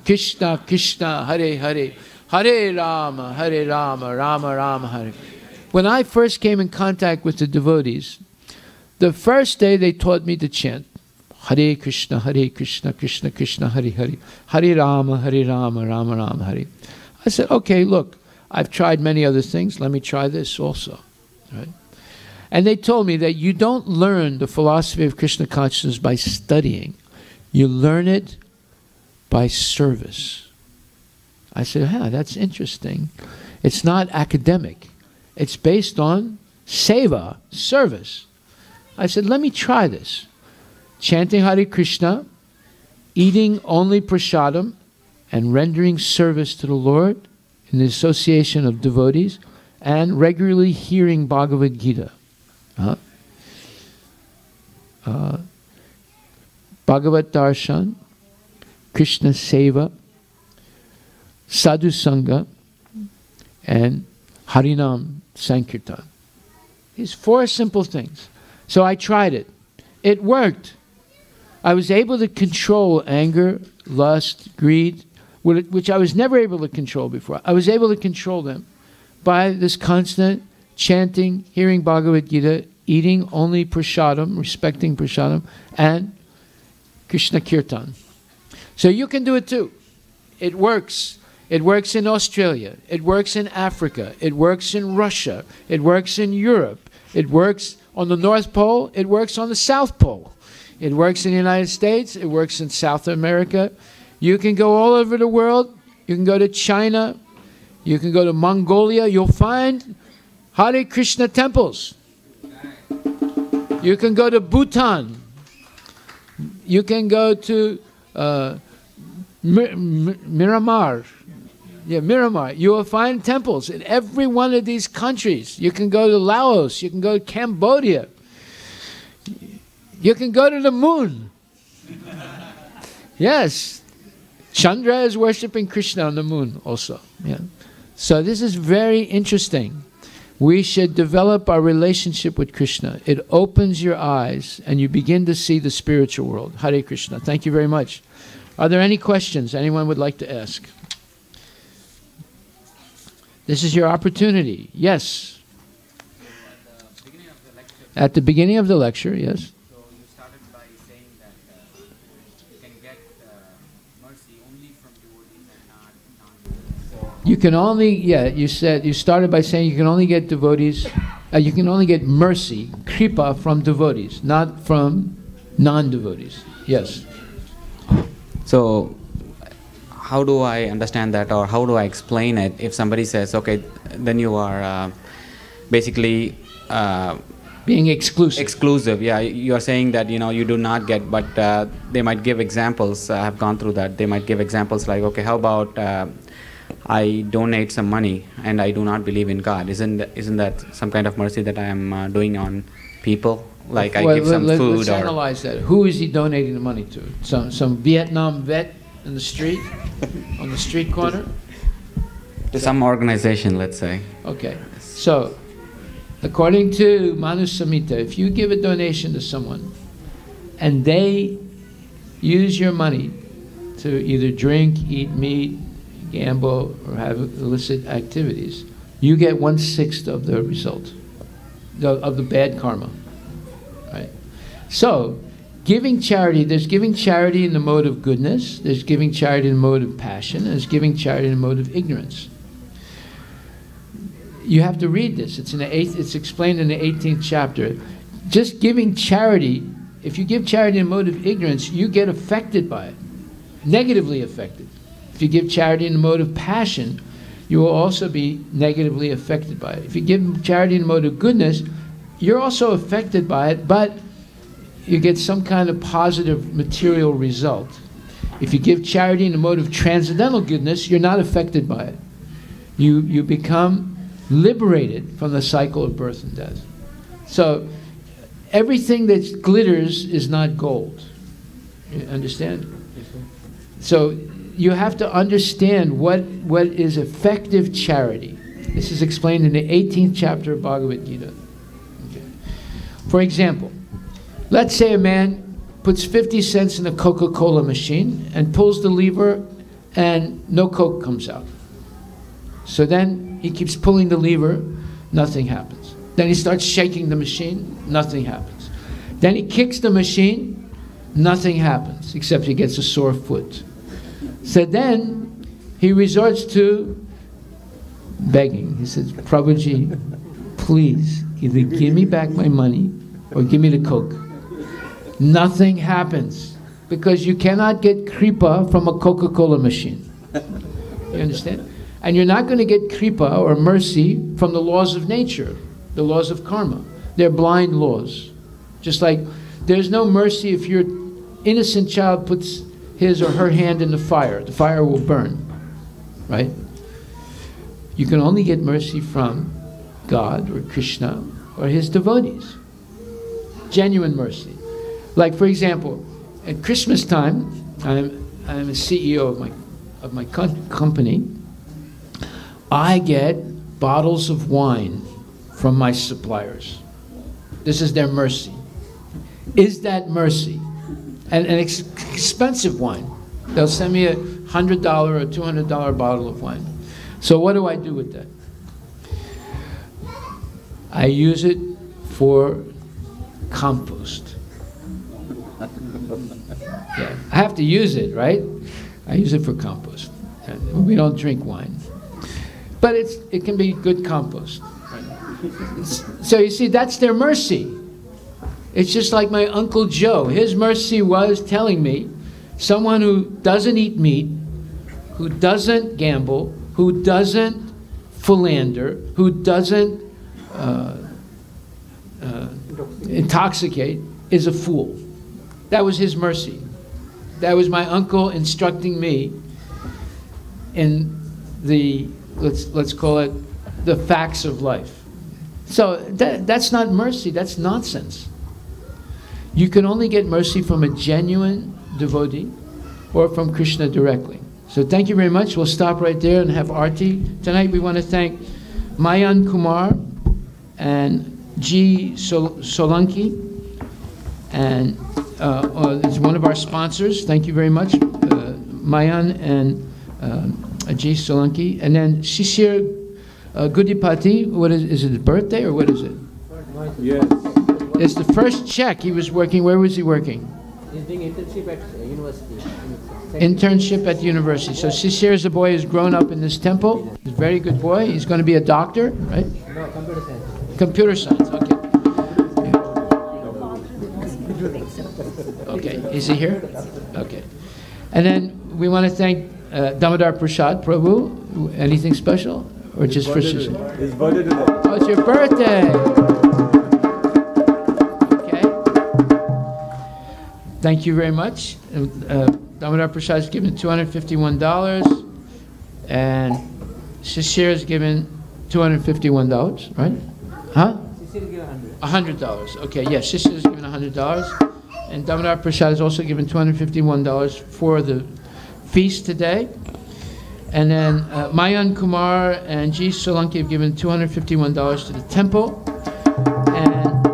Krishna Krishna, Hare Hare, Hare Rama, Rama Rama, Hare. When I first came in contact with the devotees, the first day they taught me to chant Hare Krishna, Krishna Krishna, Hare Hare, Hare Rama, Rama Rama, Hare. I said, okay, look, I've tried many other things. Let me try this also. Right? And they told me that you don't learn the philosophy of Krishna consciousness by studying. You learn it by service. I said, that's interesting. It's not academic. It's based on seva, service. I said, let me try this. Chanting Hare Krishna, eating only prasadam, and rendering service to the Lord in the association of devotees, and regularly hearing Bhagavad Gita. Bhagavad Darshan, Krishna Seva, Sadhu Sangha, and Harinam Sankirtan. These 4 simple things. So I tried it. It worked. I was able to control anger, lust, greed, which I was never able to control before. I was able to control them by this constant chanting, hearing Bhagavad Gita, eating only prasadam, respecting prasadam, and Krishna Kirtan. So you can do it too. It works. It works in Australia. It works in Africa. It works in Russia. It works in Europe. It works on the North Pole. It works on the South Pole. It works in the United States. It works in South America. You can go all over the world. You can go to China. You can go to Mongolia. You'll find Hare Krishna temples. You can go to Bhutan. You can go to Myanmar. Yeah, Myanmar. You will find temples in every one of these countries. You can go to Laos. You can go to Cambodia. You can go to the moon. Yes. Chandra is worshipping Krishna on the moon also. Yeah. So this is very interesting. We should develop our relationship with Krishna. It opens your eyes and you begin to see the spiritual world. Hare Krishna. Thank you very much. Are there any questions anyone would like to ask? This is your opportunity. Yes. At the beginning of the lecture, yes. So you started by saying that you can get mercy only from devotees and not non-devotees. You can only, yeah, you started by saying you can only get devotees, you can only get mercy, kripa, from devotees, not from non-devotees. Yes. So how do I understand that, or how do I explain it if somebody says, okay, then you are basically being exclusive. Exclusive, yeah. You are saying that, you know, you do not get, but they might give examples. I have gone through that. They might give examples like, okay, how about I donate some money and I do not believe in God? Isn't that some kind of mercy that I am doing on people? Like I give some food. Let's analyze that. Who is he donating the money to? Some Vietnam vet in the street, on the street corner? To some organization, let's say. Okay. So, according to Manu Samhita, if you give a donation to someone and they use your money to either drink, eat meat, gamble, or have illicit activities, you get 1/6 of the result, of the bad karma. Right? So, giving charity, there's giving charity in the mode of goodness, there's giving charity in the mode of passion, and there's giving charity in the mode of ignorance. You have to read this. It's explained in the 18th chapter. Just giving charity, if you give charity in the mode of ignorance, you get affected by it, negatively affected. If you give charity in the mode of passion, you will also be negatively affected by it. If you give charity in the mode of goodness, you're also affected by it, but you get some kind of positive material result. If you give charity in the mode of transcendental goodness, you're not affected by it. You become liberated from the cycle of birth and death. So everything that glitters is not gold. You understand? So you have to understand what is effective charity. This is explained in the 18th chapter of Bhagavad Gita. Okay. For example, let's say a man puts 50 cents in a Coca-Cola machine and pulls the lever and no Coke comes out. So then he keeps pulling the lever, nothing happens. Then he starts shaking the machine, nothing happens. Then he kicks the machine, nothing happens, except he gets a sore foot. So then he resorts to begging. He says, Prabhuji, please, either give me back my money or give me the Coke. Nothing happens, because you cannot get kripa from a Coca-Cola machine. You understand? And you're not going to get kripa or mercy from the laws of nature, the laws of karma. They're blind laws. Just like there's no mercy if your innocent child puts his or her hand in the fire will burn, right? You can only get mercy from God or Krishna or his devotees. Genuine mercy. Like, for example, at Christmas time, I'm a CEO of my company. I get bottles of wine from my suppliers. This is their mercy. Is that mercy? And an expensive wine. They'll send me a $100 or $200 bottle of wine. So what do I do with that? I use it for compost. Yeah, I have to use it, right? I use it for compost. And we don't drink wine. But it can be good compost. Right? So you see, that's their mercy. It's just like my Uncle Joe. His mercy was telling me, someone who doesn't eat meat, who doesn't gamble, who doesn't philander, who doesn't intoxicate, is a fool. That was his mercy. That was my uncle instructing me in the, let's call it, the facts of life. So that's not mercy, that's nonsense. You can only get mercy from a genuine devotee or from Krishna directly. So thank you very much. We'll stop right there and have Arti. Tonight we want to thank Mayan Kumar and G. Solanki, and it's one of our sponsors. Thank you very much, Mayan and G. Solanki. And then Shishir Gudipati. What is it, his birthday or what is it? Yes. It's the first check. He was working. Where was he working? He's doing internship at university. Internship at the university. So Shishir is a boy who's grown up in this temple. He's a very good boy. He's going to be a doctor, right? No, computer science. Computer science, okay. Yeah. Okay, is he here? Okay. And then we want to thank Damodar Prasad Prabhu. Anything special? Or just for Shishir? His birthday today. Oh, it's your birthday! Okay. Thank you very much. Damodar Prasad has given $251, and Shishir has given $251, right? Huh? $100. Okay, yes, Shishir has given $100, and Damodar Prasad has also given $251 for the feast today. And then Mayan Kumar and G. Solanki have given $251 to the temple, and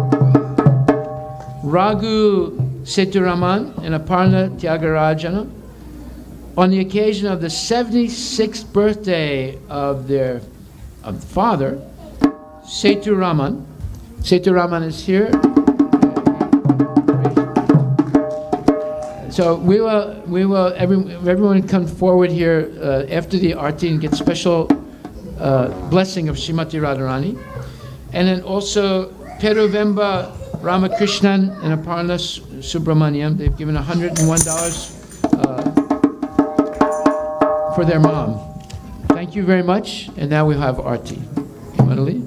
Raghu Seturaman and Aparna Tyagarajana, on the occasion of the 76th birthday of their father, Seturaman. Seturaman is here. So everyone come forward here after the arti and get special blessing of Srimati Radharani. And then also Peruvemba Ramakrishnan and Aparna Subramaniam, they've given $101 for their mom. Thank you very much, and now we'll have Arti. You want to leave?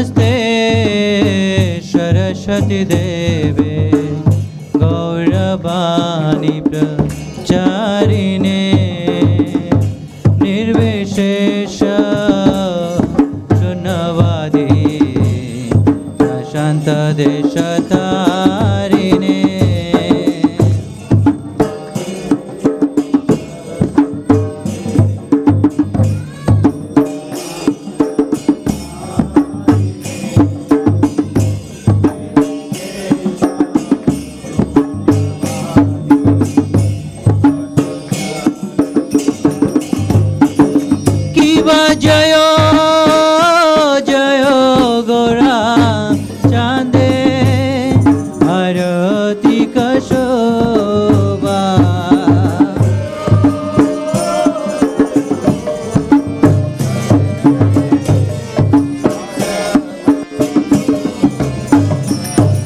Namaste Saraswati Deve Gauravani Pracharine Nirvishesha Shunavadi Shanta Deshatarine. Jayo Jayo Gora Chande Arati Kashoba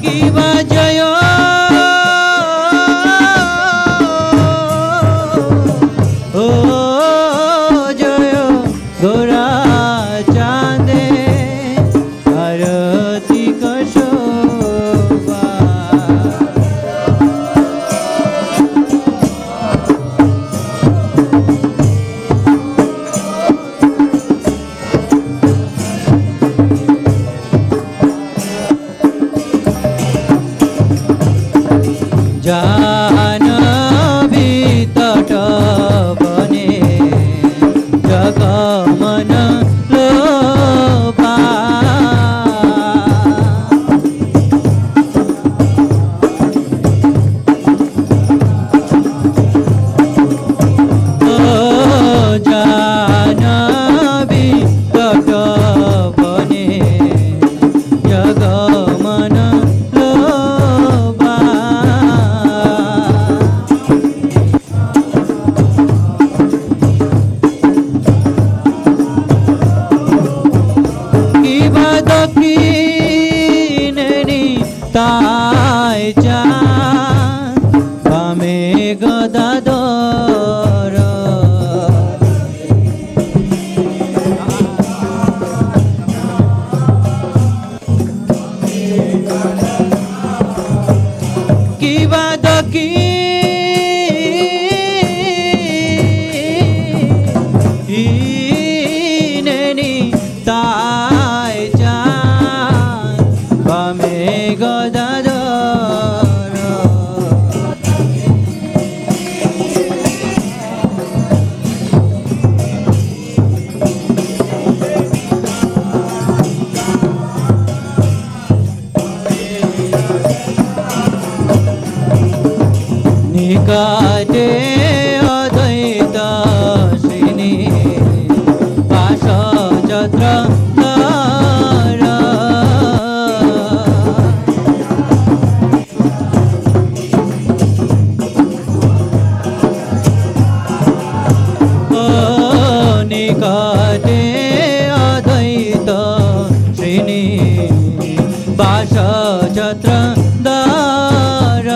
Kiva Jayo Gora Chande Arati Kashoba. Janvi तट बने जगमन लोभा जानवी तट बने जगमन लोभा किबा दक्षिणेनी ताय जान बामे गदाधर किबा दक्षिणेनी ताय जान बामे गदाधर निकटे अद्वैत श्रेणी पाश जत्र धर निकटे अद्वैत श्रेणी पाश जत्र धर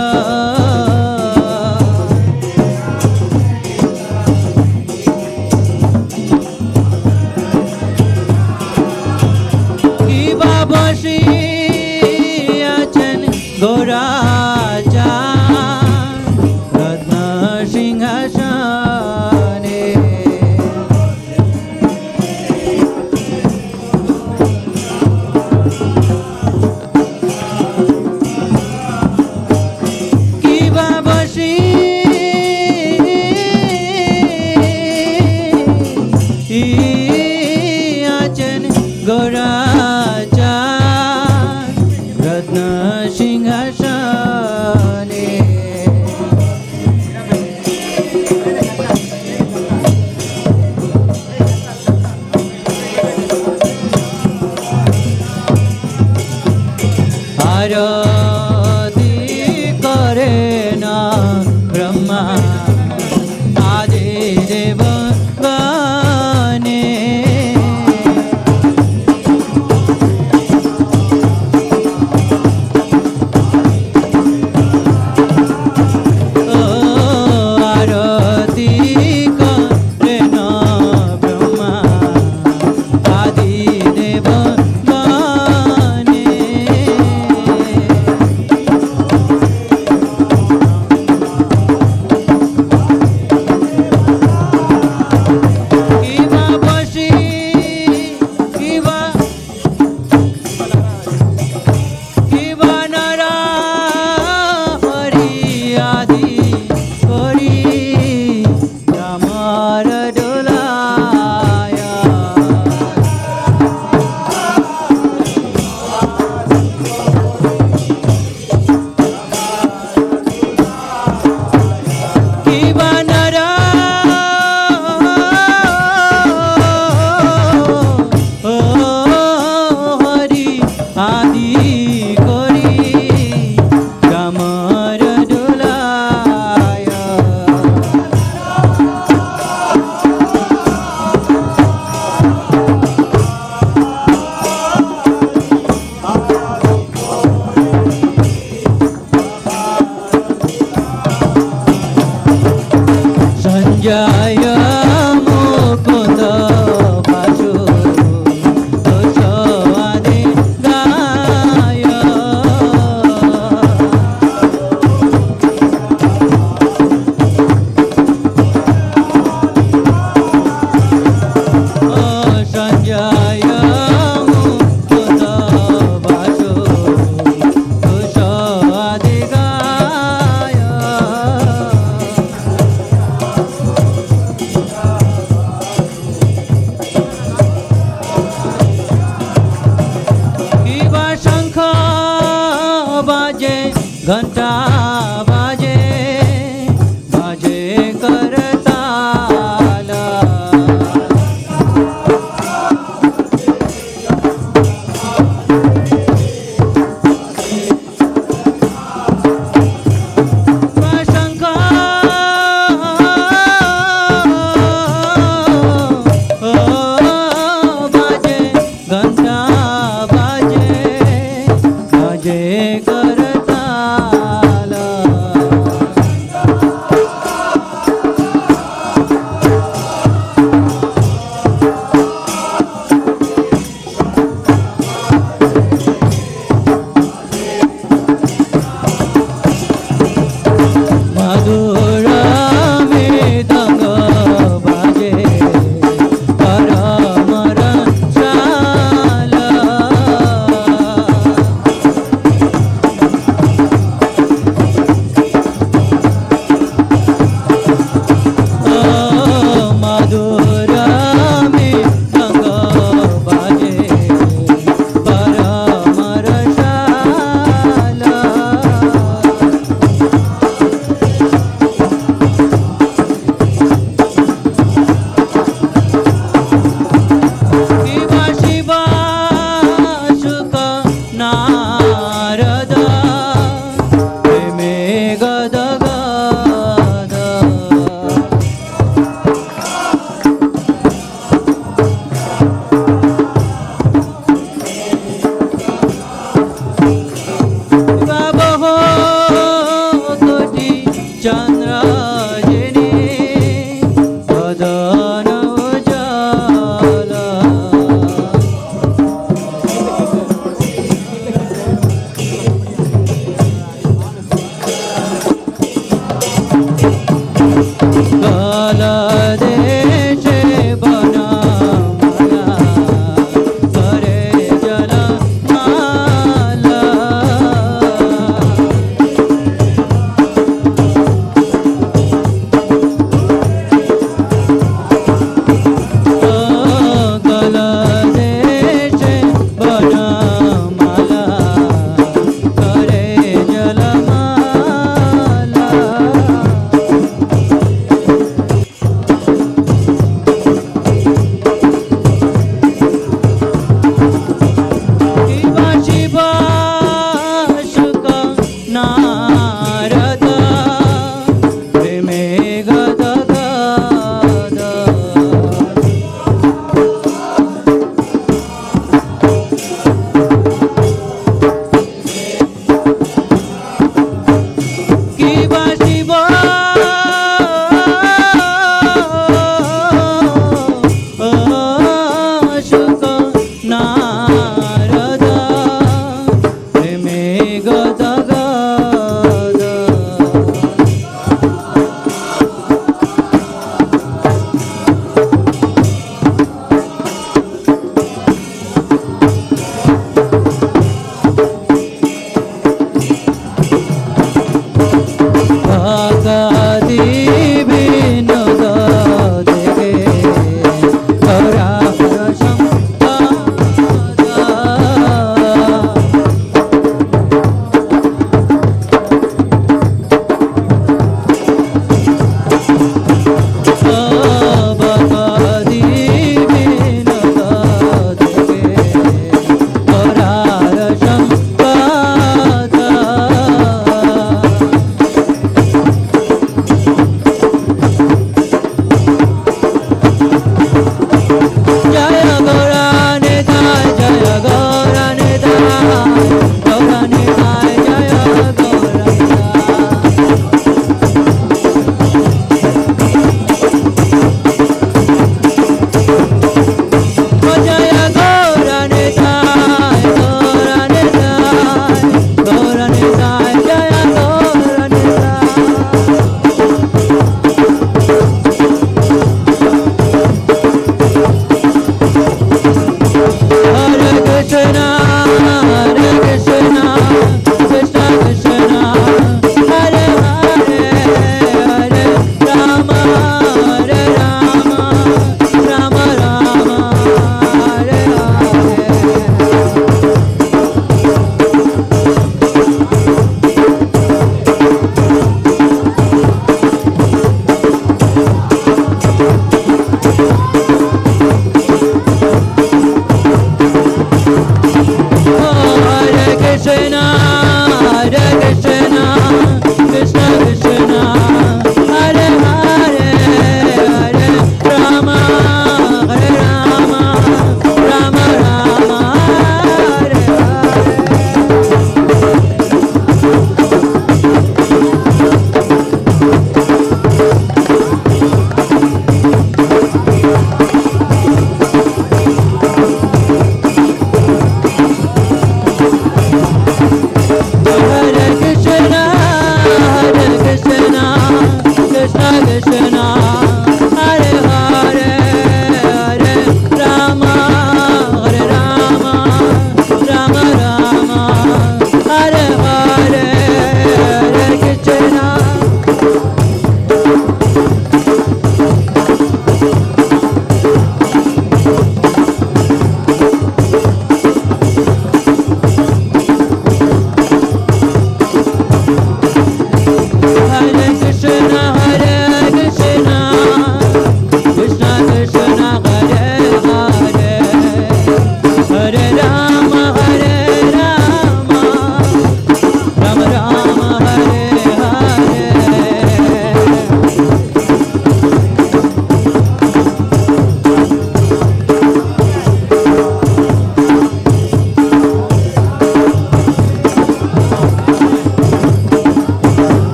बाजे बाजे Kartala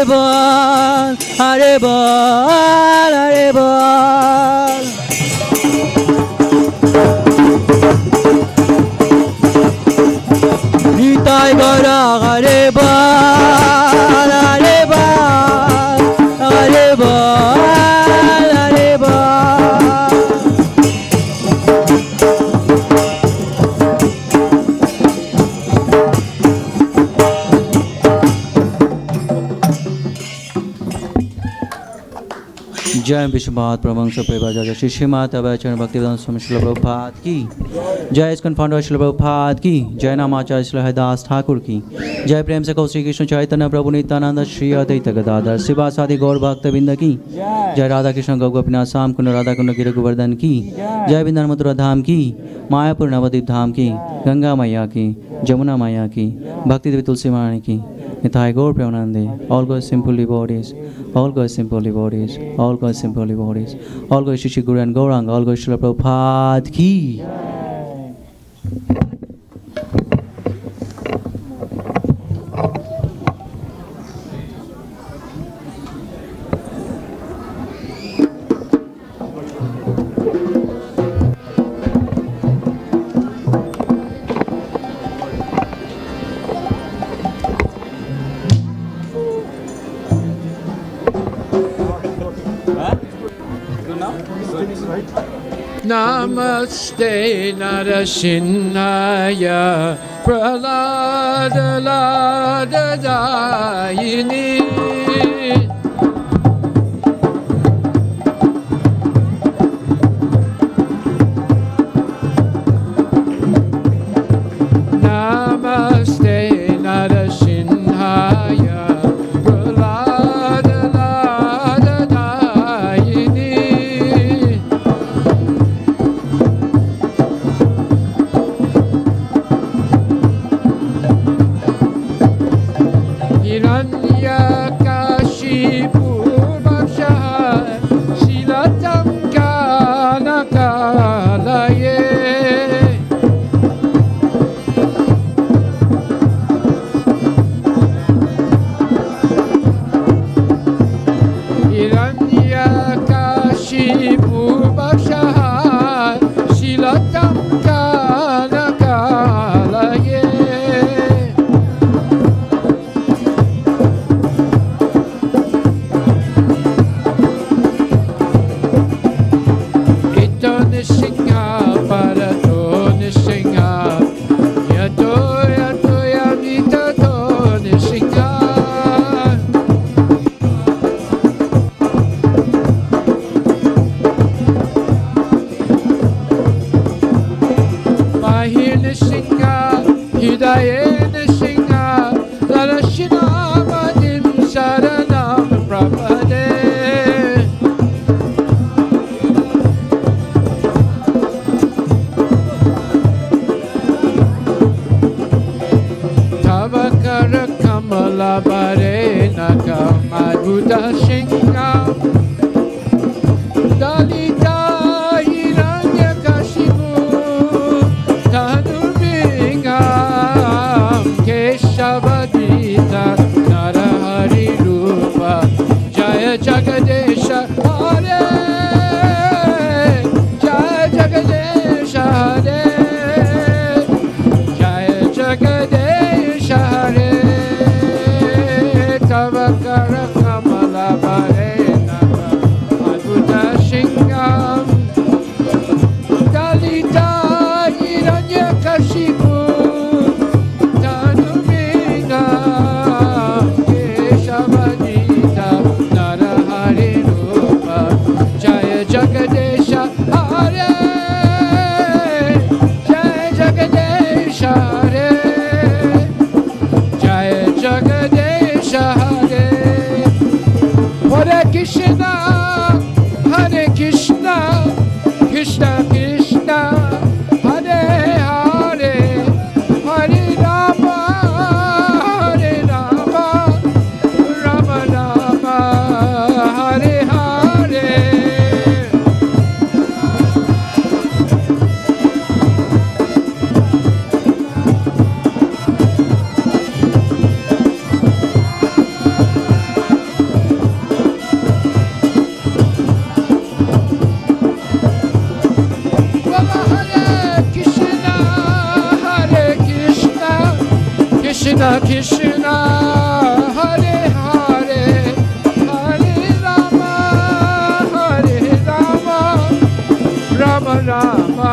Hare Bol, Hare Bol, Hare Bol. Nitai Gaura Hare Bol, Hare Bol, Hare Bol, Hare Bol. जय विश्वभारत प्रवंश प्रभा शिष्य माता वैचरण भक्तिवेदांत स्वामी श्रील प्रभुपाद की जय इस्कॉन फाउंडर श्रील प्रभुपाद की जय नामाचार्य श्री हरिदास ठाकुर की जय प्रेम से कहो श्री कृष्ण चैतन्य प्रभु नित्यानंद श्री अद्वैत गदाधर शिवासादि गौर भक्त बिंद की जय राधा कृष्ण गौ गोपीनाथ श्याम कुंड राधा कुंड गिर गोवर्धन की जय बिंदर मथुरा धाम की मायापुर नवद्वीप धाम की गंगा मैया की जमुना मैया की भक्ति देवी तुलसी महारानी की निताय गौर प्रेमानंदे all God's simple devotees, all God's simple devotees, all God's simple devotees, all God's Shri Guru and Gauranga, all God's Srila Prabhupada ki. Namaste Narasimhaya Praladadayini Namaste Narasimhaya Krishna Krishna, Hare Hare, Hare Rama, Hare Rama, Rama Rama,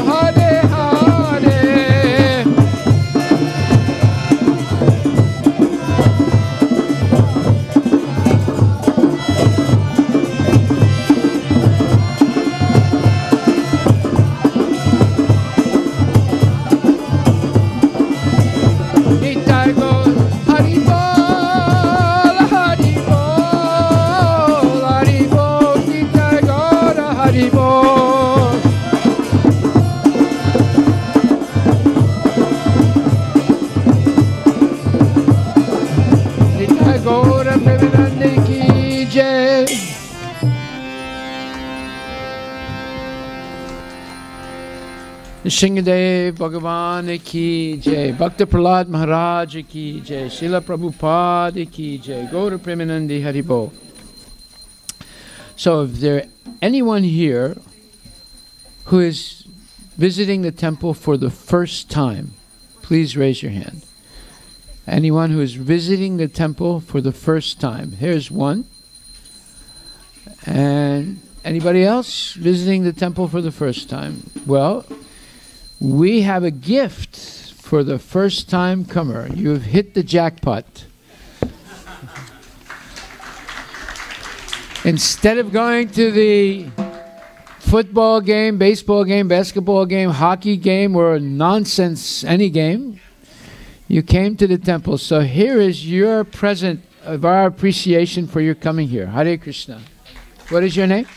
Hare Hare. Nitai Gaur, Hari Bol, Hari Bol, Hari Bol, Nitai Gaur, Hari Bol. Nitai Gaur, Premanande ki jai. Shingadev Bhagavan ki jai, Bhakta Prahlad Maharaj ki jai, Srila Prabhupada ki jai, Gaura Premanandi Haribol. So if there anyone here who is visiting the temple for the first time, please raise your hand. Anyone who is visiting the temple for the first time. Here's one. And anybody else visiting the temple for the first time? Well, we have a gift for the first time comer. You've hit the jackpot. Instead of going to the football game, baseball game, basketball game, hockey game, or nonsense, any game, you came to the temple. So here is your present of our appreciation for your coming here. Hare Krishna. What is your name?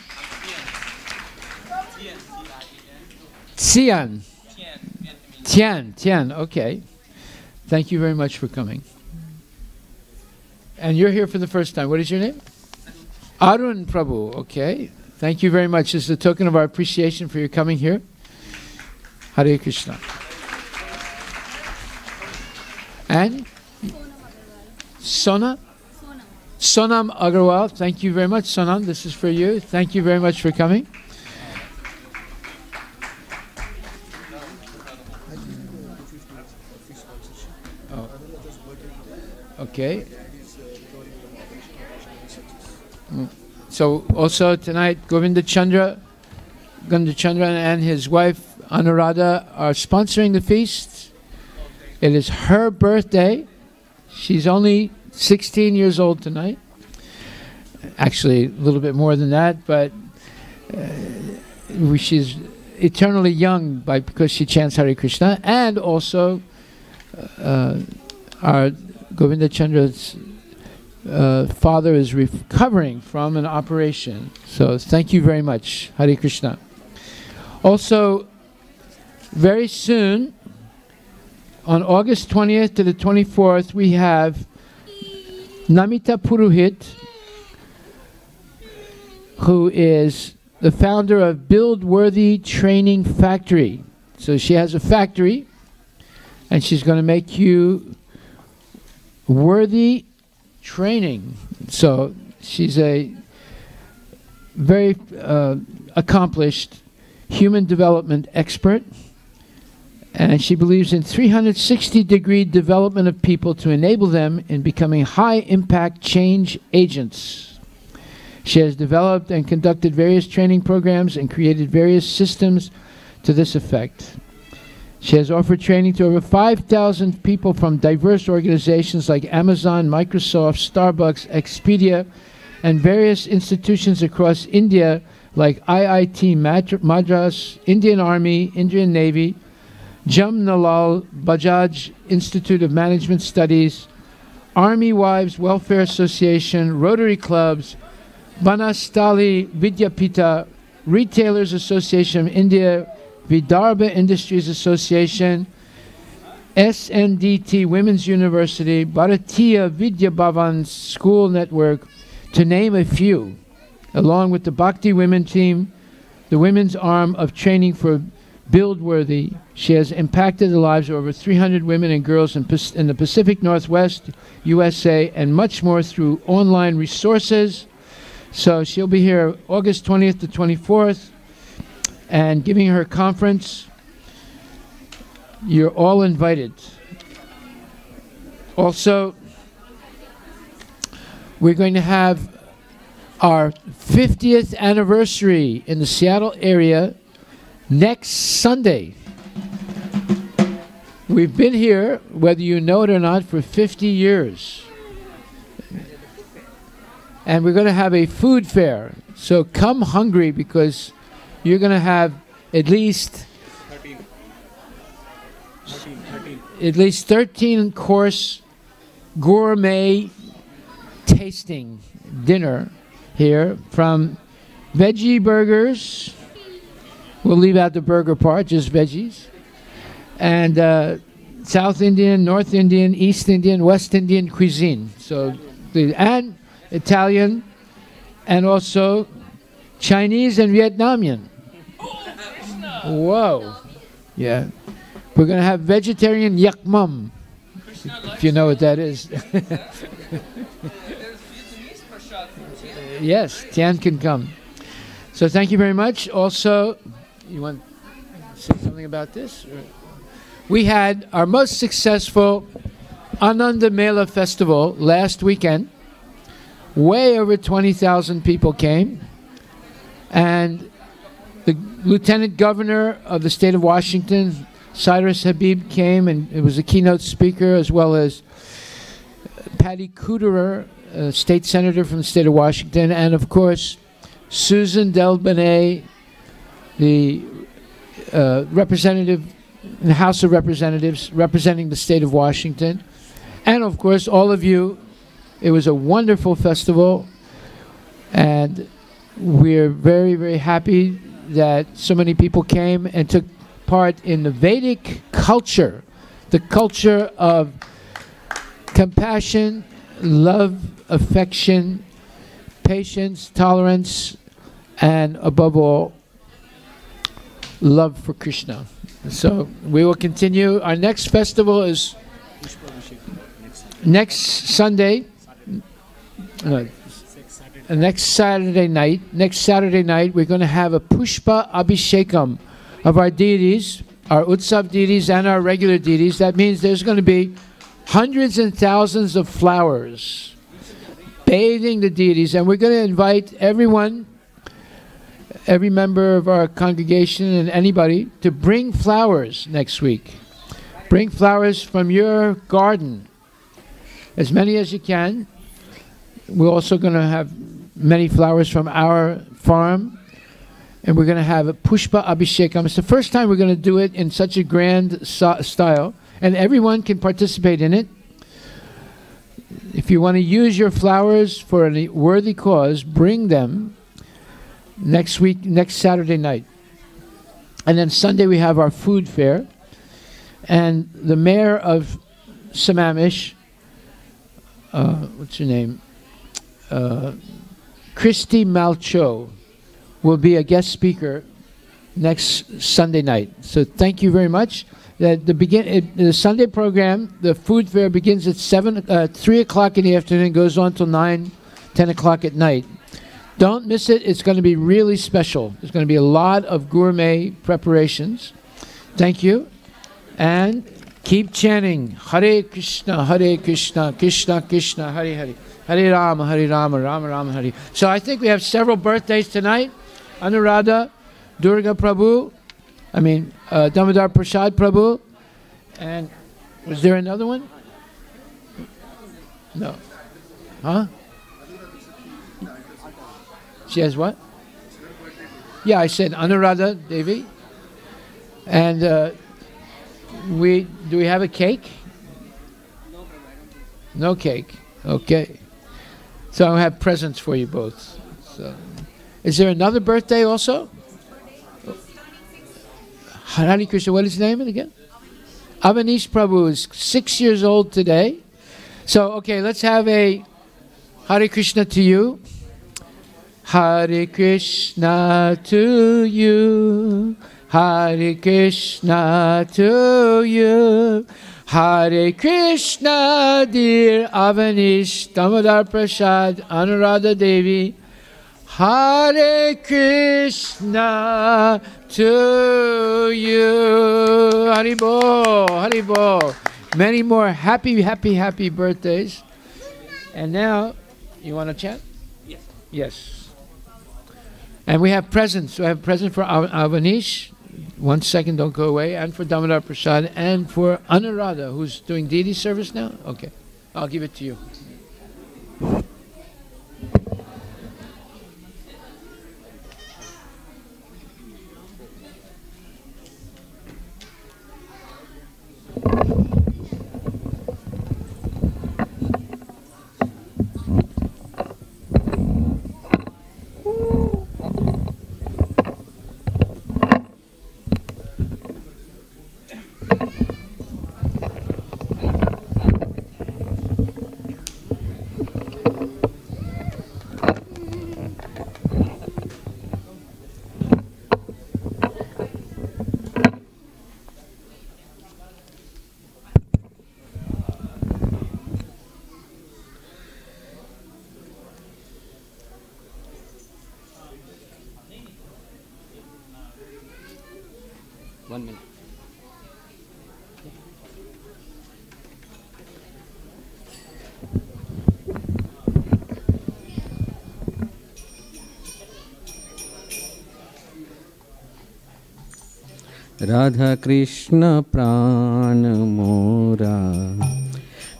Xian. Tian, okay. Thank you very much for coming. And you're here for the first time. What is your name? Arun Prabhu, okay. Thank you very much. This is a token of our appreciation for your coming here. Hare Krishna. And? Sonam Agarwal, thank you very much. Sonam, this is for you. Thank you very much for coming. Okay. So also tonight, Govinda Chandra and his wife Anuradha are sponsoring the feast. It is her birthday. She's only 16 years old tonight. Actually, a little bit more than that, but she's eternally young because she chants Hare Krishna, and also our Govinda Chandra's father is recovering from an operation. So thank you very much. Hare Krishna. Also, very soon, on August 20th to the 24th, we have Namita Purohit, who is the founder of Build Worthy Training Factory. So she has a factory, and she's going to make you worthy training. So she's a very accomplished human development expert, and she believes in 360-degree development of people to enable them in becoming high-impact change agents. She has developed and conducted various training programs and created various systems to this effect. She has offered training to over 5,000 people from diverse organizations like Amazon, Microsoft, Starbucks, Expedia, and various institutions across India like IIT Madras, Indian Army, Indian Navy, Jamnalal Bajaj Institute of Management Studies, Army Wives Welfare Association, Rotary Clubs, Banastali Vidyapita, Retailers Association of India, Vidarbha Industries Association, SNDT Women's University, Bharatiya Vidya Bhavan School Network, to name a few, along with the Bhakti Women Team, the women's arm of training for Build Worthy. She has impacted the lives of over 300 women and girls in the Pacific Northwest, USA, and much more through online resources. So she'll be here August 20th to 24th and giving her conference. You're all invited. Also, we're going to have our 50th anniversary in the Seattle area next Sunday. We've been here, whether you know it or not, for 50 years. And we're going to have a food fair. So come hungry, because you're going to have at least 13 course gourmet tasting dinner here, from veggie burgers. We'll leave out the burger part, just veggies. And South Indian, North Indian, East Indian, West Indian cuisine. So, and Italian, and also Chinese and Vietnamese. Whoa. Yeah. We're going to have vegetarian yak mum, if you know what that is. Yes, Tian can come. So thank you very much. Also, you want to say something about this? We had our most successful Ananda Mela Festival last weekend. Way over 20,000 people came. And the Lieutenant Governor of the state of Washington, Cyrus Habib, came, and it was a keynote speaker, as well as Patty Kuderer, a state senator from the state of Washington, and of course Susan Delbene, the representative in the House of Representatives representing the state of Washington, and of course all of you. It was a wonderful festival, and we're very, very happy that so many people came and took part in the Vedic culture, the culture of compassion, love, affection, patience, tolerance, and above all, love for Krishna. So we will continue. Our next festival is next Sunday. Next Saturday night. Next Saturday night, we're going to have a Pushpa Abhishekam of our deities, our Utsav deities and our regular deities. That means there's going to be hundreds and thousands of flowers bathing the deities, and we're going to invite everyone, every member of our congregation and anybody, to bring flowers next week. Bring flowers from your garden, as many as you can. We're also going to have many flowers from our farm, and we're going to have a Pushpa Abhishekam. It's the first time we're going to do it in such a grand style, and everyone can participate in it. If you want to use your flowers for a worthy cause, bring them next week, next Saturday night. And then Sunday we have our food fair, and the mayor of Sammamish, what's her name? Christy Malcho will be a guest speaker next Sunday night. So thank you very much. The Sunday program, the food fair, begins at 3 o'clock in the afternoon, goes on till 9, 10 o'clock at night. Don't miss it. It's going to be really special. There's going to be a lot of gourmet preparations. Thank you. And keep chanting Hare Krishna, Krishna Krishna, Hare Hare. Hare Rama, Rama Rama, Hare. So I think we have several birthdays tonight. Anuradha, Durga Prabhu, Damodar Prasad Prabhu, and was there another one? No. Huh? She has what? Yeah, I said Anuradha Devi. And do we have a cake? No cake. Okay. So I have presents for you both. So, is there another birthday also? Hare Krishna, what is his name again? Avanish Prabhu is 6 years old today. So, okay, let's have a Hare Krishna to you. Hare Krishna to you. Hare Krishna to you. Hare Krishna, dear Avanish, Damodar Prasad, Anuradha Devi. Hare Krishna to you. Haribol, Haribol. Many more happy birthdays. And now, you want to chant? Yes. Yes. And we have presents. We have a present for Avanish. 1 second, don't go away. And for Damodar Prasad. And for Anuradha, who's doing deity service now. Okay. I'll give it to you. Radha Krishna प्राण मोरा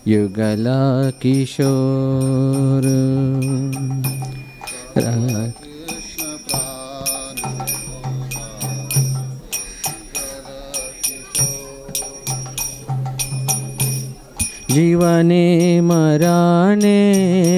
युगला किशोर जीवने मराने